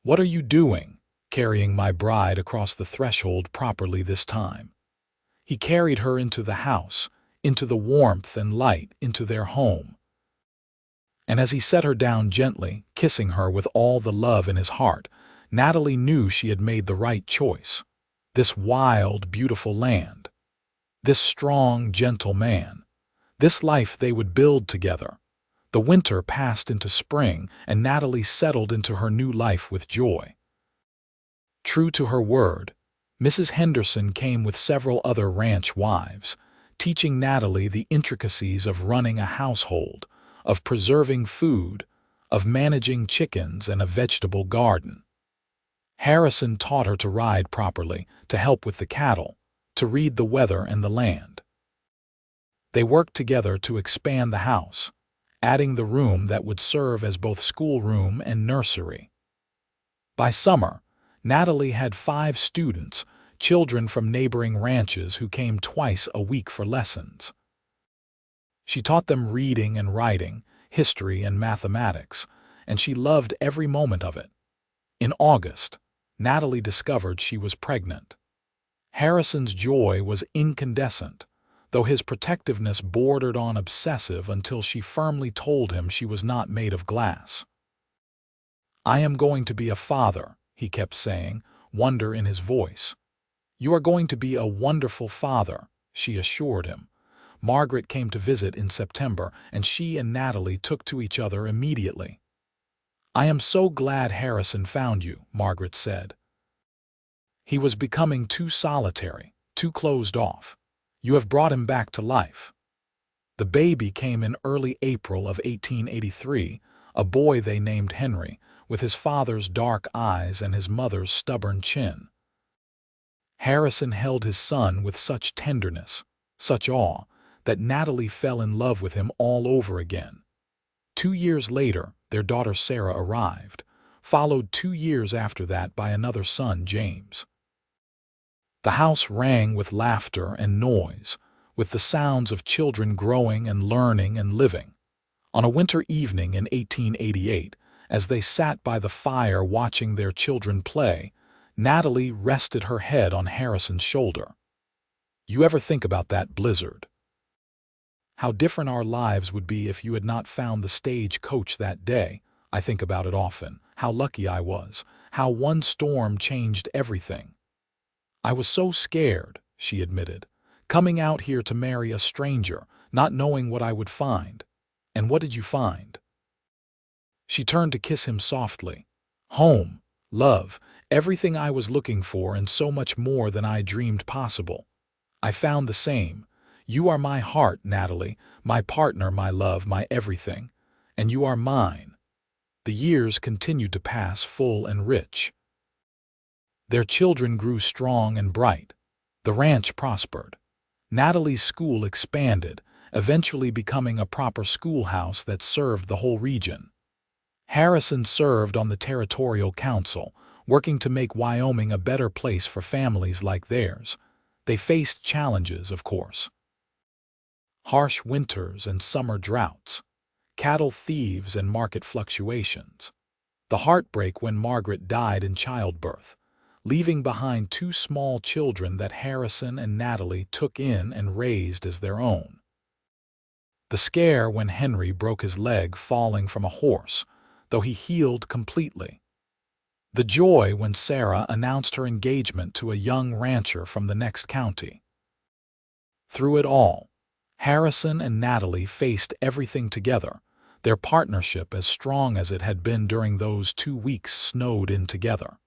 "What are you doing? Carrying my bride across the threshold properly this time." He carried her into the house, into the warmth and light, into their home. And as he set her down gently, kissing her with all the love in his heart, Natalie knew she had made the right choice. This wild, beautiful land. This strong, gentle man. This life they would build together. The winter passed into spring, and Natalie settled into her new life with joy. True to her word, Mrs. Henderson came with several other ranch wives, teaching Natalie the intricacies of running a household, of preserving food, of managing chickens and a vegetable garden. Harrison taught her to ride properly, to help with the cattle, to read the weather and the land. They worked together to expand the house, adding the room that would serve as both schoolroom and nursery. By summer, Natalie had 5 students, children from neighboring ranches who came twice a week for lessons. She taught them reading and writing, history and mathematics, and she loved every moment of it. In August, Natalie discovered she was pregnant. Harrison's joy was incandescent, though his protectiveness bordered on obsessive until she firmly told him she was not made of glass. "I am going to be a father," he kept saying, wonder in his voice. "You are going to be a wonderful father," she assured him. Margaret came to visit in September, and she and Natalie took to each other immediately. "I am so glad Harrison found you," Margaret said. "He was becoming too solitary, too closed off. You have brought him back to life." The baby came in early April of 1883, a boy they named Henry, with his father's dark eyes and his mother's stubborn chin. Harrison held his son with such tenderness, such awe, that Natalie fell in love with him all over again. 2 years later, their daughter Sarah arrived, followed 2 years after that by another son, James. The house rang with laughter and noise, with the sounds of children growing and learning and living. On a winter evening in 1888, as they sat by the fire watching their children play, Natalie rested her head on Harrison's shoulder. "You ever think about that blizzard? How different our lives would be if you had not found the stage coach that day. I think about it often. How lucky I was. How one storm changed everything." "I was so scared," she admitted, "coming out here to marry a stranger, not knowing what I would find." "And what did you find?" She turned to kiss him softly. "Home, love, everything I was looking for and so much more than I dreamed possible. I found the same. You are my heart, Natalie, my partner, my love, my everything. And you are mine." The years continued to pass full and rich. Their children grew strong and bright. The ranch prospered. Natalie's school expanded, eventually becoming a proper schoolhouse that served the whole region. Harrison served on the territorial council, working to make Wyoming a better place for families like theirs. They faced challenges, of course. Harsh winters and summer droughts, cattle thieves and market fluctuations. The heartbreak when Margaret died in childbirth, leaving behind 2 small children that Harrison and Natalie took in and raised as their own. The scare when Henry broke his leg falling from a horse, though he healed completely. The joy when Sarah announced her engagement to a young rancher from the next county. Through it all, Harrison and Natalie faced everything together, their partnership as strong as it had been during those 2 weeks snowed in together.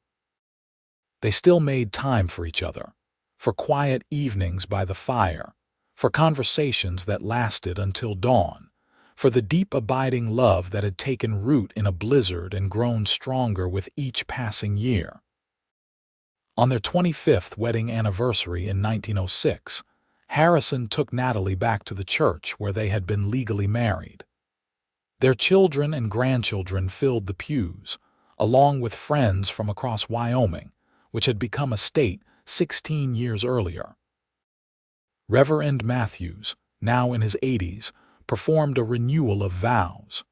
They still made time for each other, for quiet evenings by the fire, for conversations that lasted until dawn, for the deep abiding love that had taken root in a blizzard and grown stronger with each passing year. On their 25th wedding anniversary in 1906, Harrison took Natalie back to the church where they had been legally married. Their children and grandchildren filled the pews, along with friends from across Wyoming, which had become a state 16 years earlier. Reverend Matthews, now in his 80s, performed a renewal of vows.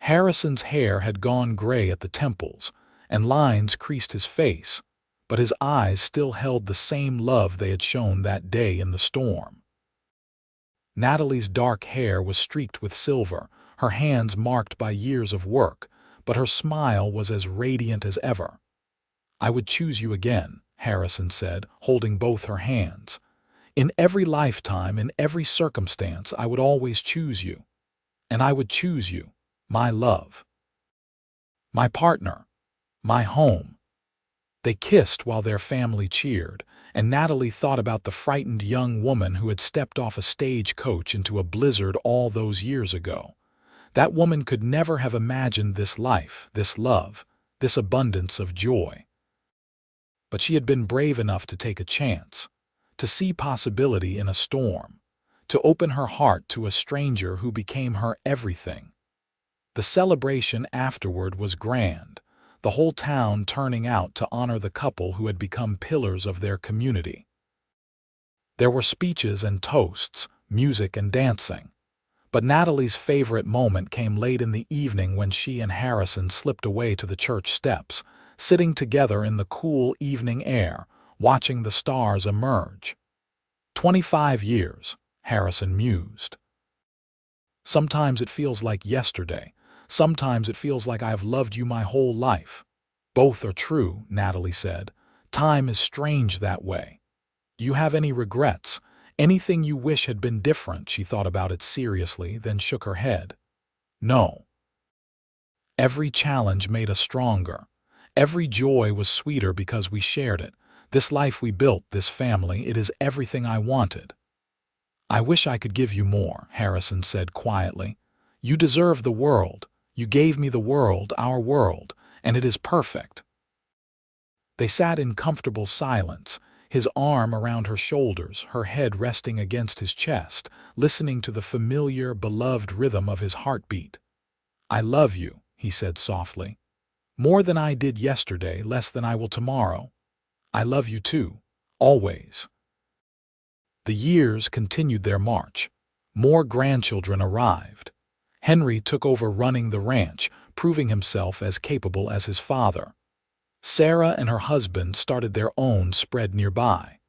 Harrison's hair had gone gray at the temples, and lines creased his face, but his eyes still held the same love they had shown that day in the storm. Natalie's dark hair was streaked with silver, her hands marked by years of work, but her smile was as radiant as ever. "I would choose you again," Harrison said, holding both her hands. "In every lifetime, in every circumstance, I would always choose you. And I would choose you, my love, my partner, my home." They kissed while their family cheered, and Natalie thought about the frightened young woman who had stepped off a stagecoach into a blizzard all those years ago. That woman could never have imagined this life, this love, this abundance of joy. But she had been brave enough to take a chance, to see possibility in a storm, to open her heart to a stranger who became her everything. The celebration afterward was grand, the whole town turning out to honor the couple who had become pillars of their community. There were speeches and toasts, music and dancing. But Natalie's favorite moment came late in the evening when she and Harrison slipped away to the church steps, sitting together in the cool evening air, watching the stars emerge. 25 years, Harrison mused. Sometimes it feels like yesterday. Sometimes it feels like I have loved you my whole life. Both are true, Natalie said. Time is strange that way. Do you have any regrets? Anything you wish had been different? She thought about it seriously, then shook her head. No. Every challenge made us stronger. Every joy was sweeter because we shared it. This life we built, this family, it is everything I wanted. I wish I could give you more, Harrison said quietly. You deserve the world. You gave me the world, our world, and it is perfect. They sat in comfortable silence, his arm around her shoulders, her head resting against his chest, listening to the familiar, beloved rhythm of his heartbeat. I love you, he said softly. More than I did yesterday, less than I will tomorrow. I love you too, always. The years continued their march. More grandchildren arrived. Henry took over running the ranch, proving himself as capable as his father. Sarah and her husband started their own spread nearby.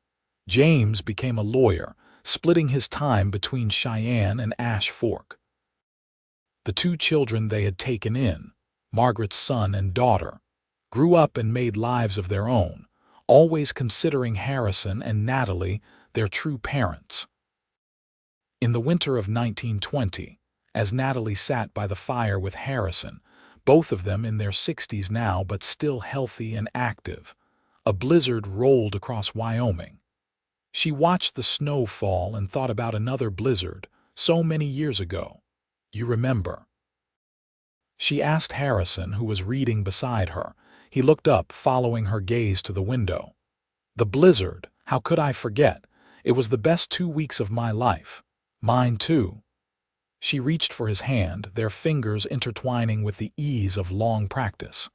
James became a lawyer, splitting his time between Cheyenne and Ash Fork. The two children they had taken in, Margaret's son and daughter, grew up and made lives of their own, always considering Harrison and Natalie their true parents. In the winter of 1920, as Natalie sat by the fire with Harrison, both of them in their 60s now but still healthy and active, a blizzard rolled across Wyoming. She watched the snow fall and thought about another blizzard so many years ago. You remember? She asked Harrison, who was reading beside her. He looked up, following her gaze to the window. The blizzard, how could I forget? It was the best 2 weeks of my life. Mine too. She reached for his hand, their fingers intertwining with the ease of long practice.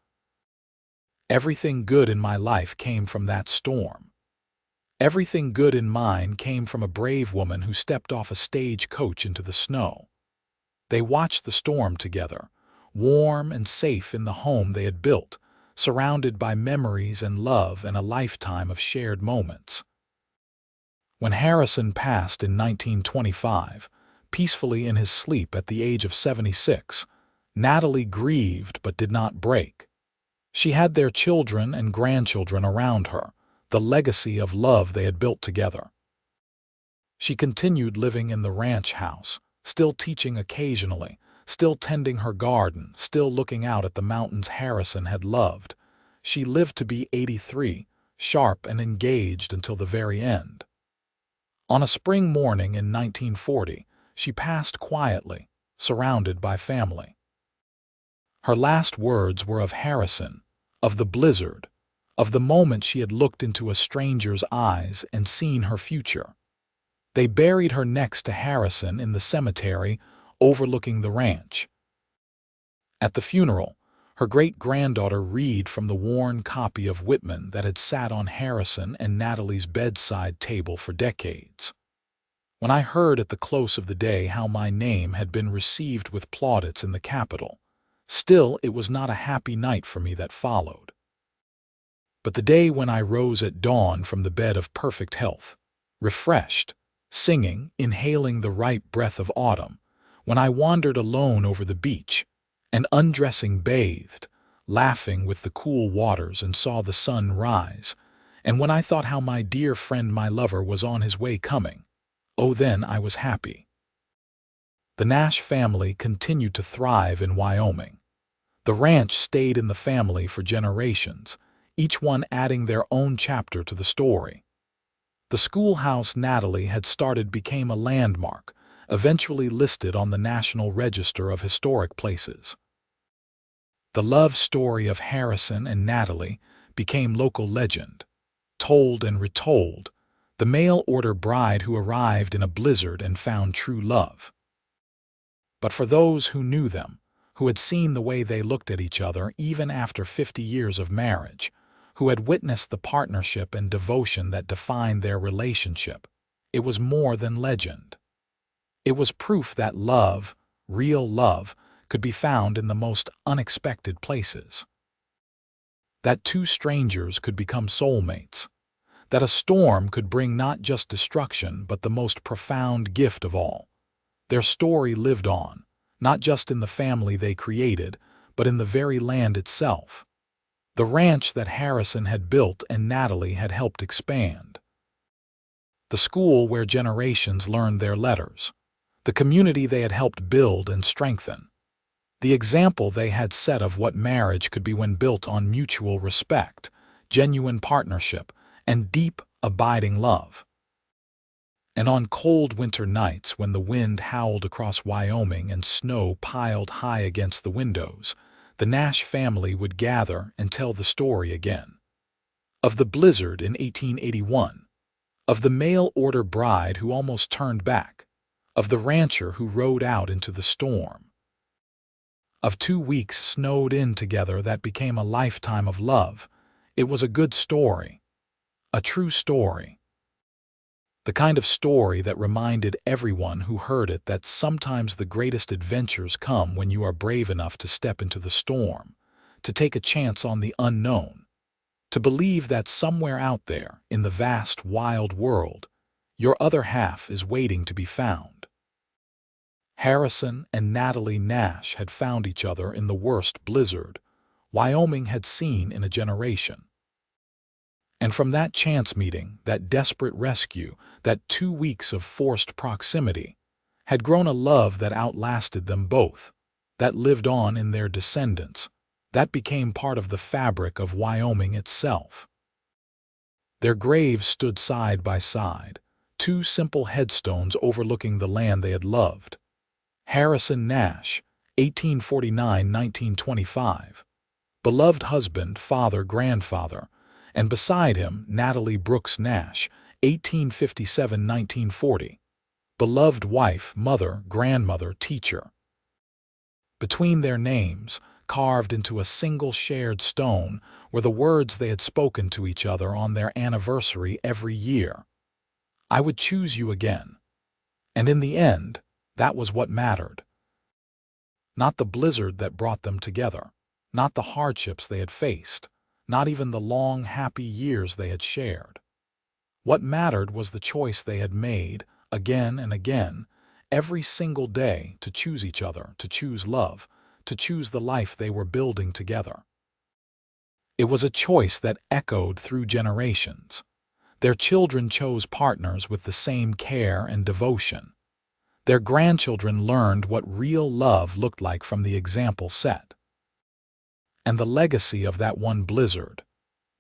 Everything good in my life came from that storm. Everything good in mine came from a brave woman who stepped off a stagecoach into the snow. They watched the storm together, warm and safe in the home they had built, surrounded by memories and love and a lifetime of shared moments. When Harrison passed in 1925, peacefully in his sleep at the age of 76, Natalie grieved but did not break. She had their children and grandchildren around her, the legacy of love they had built together. She continued living in the ranch house, still teaching occasionally, still tending her garden, still looking out at the mountains Harrison had loved. She lived to be 83, sharp and engaged until the very end. On a spring morning in 1940, she passed quietly, surrounded by family. Her last words were of Harrison, of the blizzard, of the moment she had looked into a stranger's eyes and seen her future. They buried her next to Harrison in the cemetery overlooking the ranch. At the funeral, her great-granddaughter read from the worn copy of Whitman that had sat on Harrison and Natalie's bedside table for decades. When I heard at the close of the day how my name had been received with plaudits in the Capitol, still it was not a happy night for me that followed. But the day when I rose at dawn from the bed of perfect health, refreshed, singing, inhaling the ripe breath of autumn, when I wandered alone over the beach, and undressing bathed, laughing with the cool waters and saw the sun rise, and when I thought how my dear friend my lover was on his way coming, oh then I was happy. The Nash family continued to thrive in Wyoming. The ranch stayed in the family for generations, each one adding their own chapter to the story. The schoolhouse Natalie had started became a landmark, eventually listed on the National Register of Historic Places. The love story of Harrison and Natalie became local legend, told and retold, the mail-order bride who arrived in a blizzard and found true love. But for those who knew them, who had seen the way they looked at each other even after 50 years of marriage, who had witnessed the partnership and devotion that defined their relationship, it was more than legend. It was proof that love, real love, could be found in the most unexpected places. That two strangers could become soulmates. That a storm could bring not just destruction but the most profound gift of all. Their story lived on, not just in the family they created, but in the very land itself. The ranch that Harrison had built and Natalie had helped expand. The school where generations learned their letters. The community they had helped build and strengthen. The example they had set of what marriage could be when built on mutual respect, genuine partnership, and deep, abiding love. And on cold winter nights when the wind howled across Wyoming and snow piled high against the windows, the Nash family would gather and tell the story again. Of the blizzard in 1881, of the mail-order bride who almost turned back, of the rancher who rode out into the storm, of 2 weeks snowed in together that became a lifetime of love. It was a good story, a true story. The kind of story that reminded everyone who heard it that sometimes the greatest adventures come when you are brave enough to step into the storm, to take a chance on the unknown, to believe that somewhere out there in the vast, wild world, your other half is waiting to be found. Harrison and Natalie Nash had found each other in the worst blizzard Wyoming had seen in a generation. And from that chance meeting, that desperate rescue, that 2 weeks of forced proximity, had grown a love that outlasted them both, that lived on in their descendants, that became part of the fabric of Wyoming itself. Their graves stood side by side, 2 simple headstones overlooking the land they had loved. Harrison Nash, 1849–1925, beloved husband, father, grandfather, and beside him Natalie Brooks Nash, 1857–1940, beloved wife, mother, grandmother, teacher. Between their names, carved into a single shared stone, were the words they had spoken to each other on their anniversary every year. I would choose you again. And in the end, that was what mattered. Not the blizzard that brought them together, not the hardships they had faced, not even the long, happy years they had shared. What mattered was the choice they had made, again and again, every single day, to choose each other, to choose love, to choose the life they were building together. It was a choice that echoed through generations. Their children chose partners with the same care and devotion. Their grandchildren learned what real love looked like from the example set. And the legacy of that one blizzard,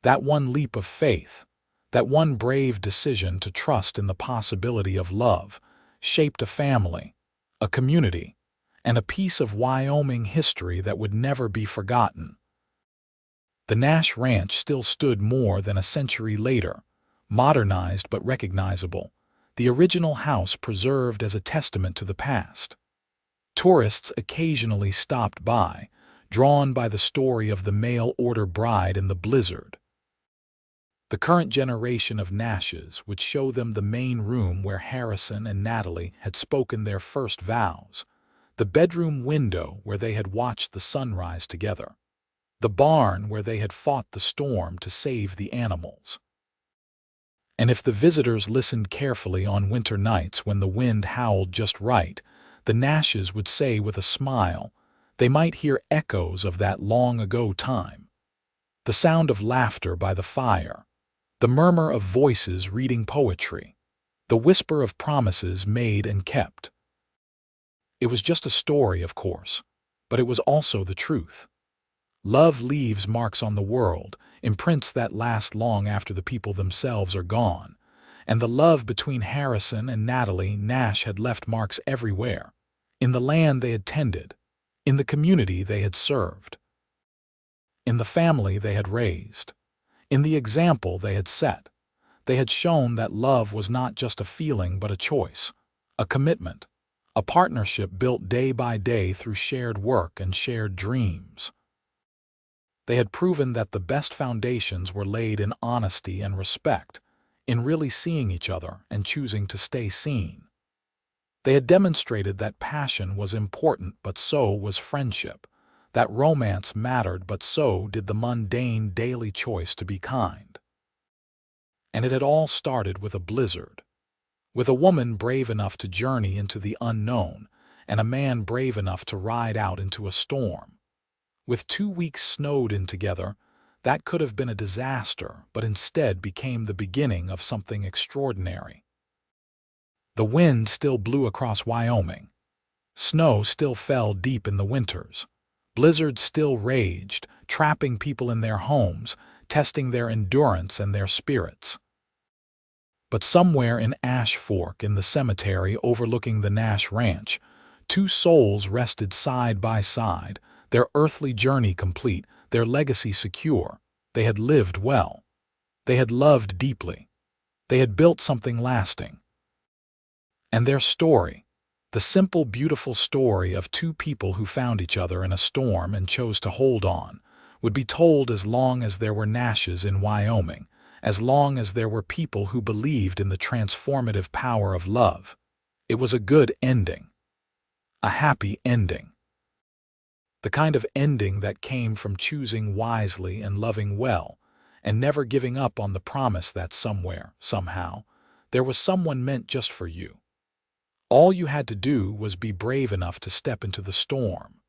that one leap of faith, That one brave decision to trust in the possibility of love shaped a family, a community, and a piece of Wyoming history that would never be forgotten. The Nash Ranch still stood more than a century later, modernized but recognizable, the original house preserved as a testament to the past. Tourists occasionally stopped by, drawn by the story of the mail-order bride in the blizzard. The current generation of Nashes would show them the main room where Harrison and Natalie had spoken their first vows, the bedroom window where they had watched the sunrise together, the barn where they had fought the storm to save the animals. And if the visitors listened carefully on winter nights when the wind howled just right, the Nashes would say with a smile, they might hear echoes of that long-ago time. The sound of laughter by the fire, the murmur of voices reading poetry, the whisper of promises made and kept. It was just a story, of course, but it was also the truth. Love leaves marks on the world, imprints that last long after the people themselves are gone, and the love between Harrison and Natalie Nash had left marks everywhere, in the land they had tended, in the community they had served, in the family they had raised, in the example they had set. They had shown that love was not just a feeling but a choice, a commitment, a partnership built day by day through shared work and shared dreams. They had proven that the best foundations were laid in honesty and respect, in really seeing each other and choosing to stay seen. They had demonstrated that passion was important, but so was friendship, that romance mattered, but so did the mundane daily choice to be kind. And it had all started with a blizzard, with a woman brave enough to journey into the unknown, and a man brave enough to ride out into a storm. With 2 weeks snowed in together, that could have been a disaster, but instead became the beginning of something extraordinary. The wind still blew across Wyoming. Snow still fell deep in the winters. Blizzards still raged, trapping people in their homes, testing their endurance and their spirits. But somewhere in Ash Fork, in the cemetery overlooking the Nash Ranch, 2 souls rested side by side, their earthly journey complete, their legacy secure. They had lived well. They had loved deeply. They had built something lasting. And their story, the simple, beautiful story of 2 people who found each other in a storm and chose to hold on, would be told as long as there were Nashes in Wyoming, as long as there were people who believed in the transformative power of love. It was a good ending. A happy ending. The kind of ending that came from choosing wisely and loving well, and never giving up on the promise that somewhere, somehow, there was someone meant just for you. All you had to do was be brave enough to step into the storm.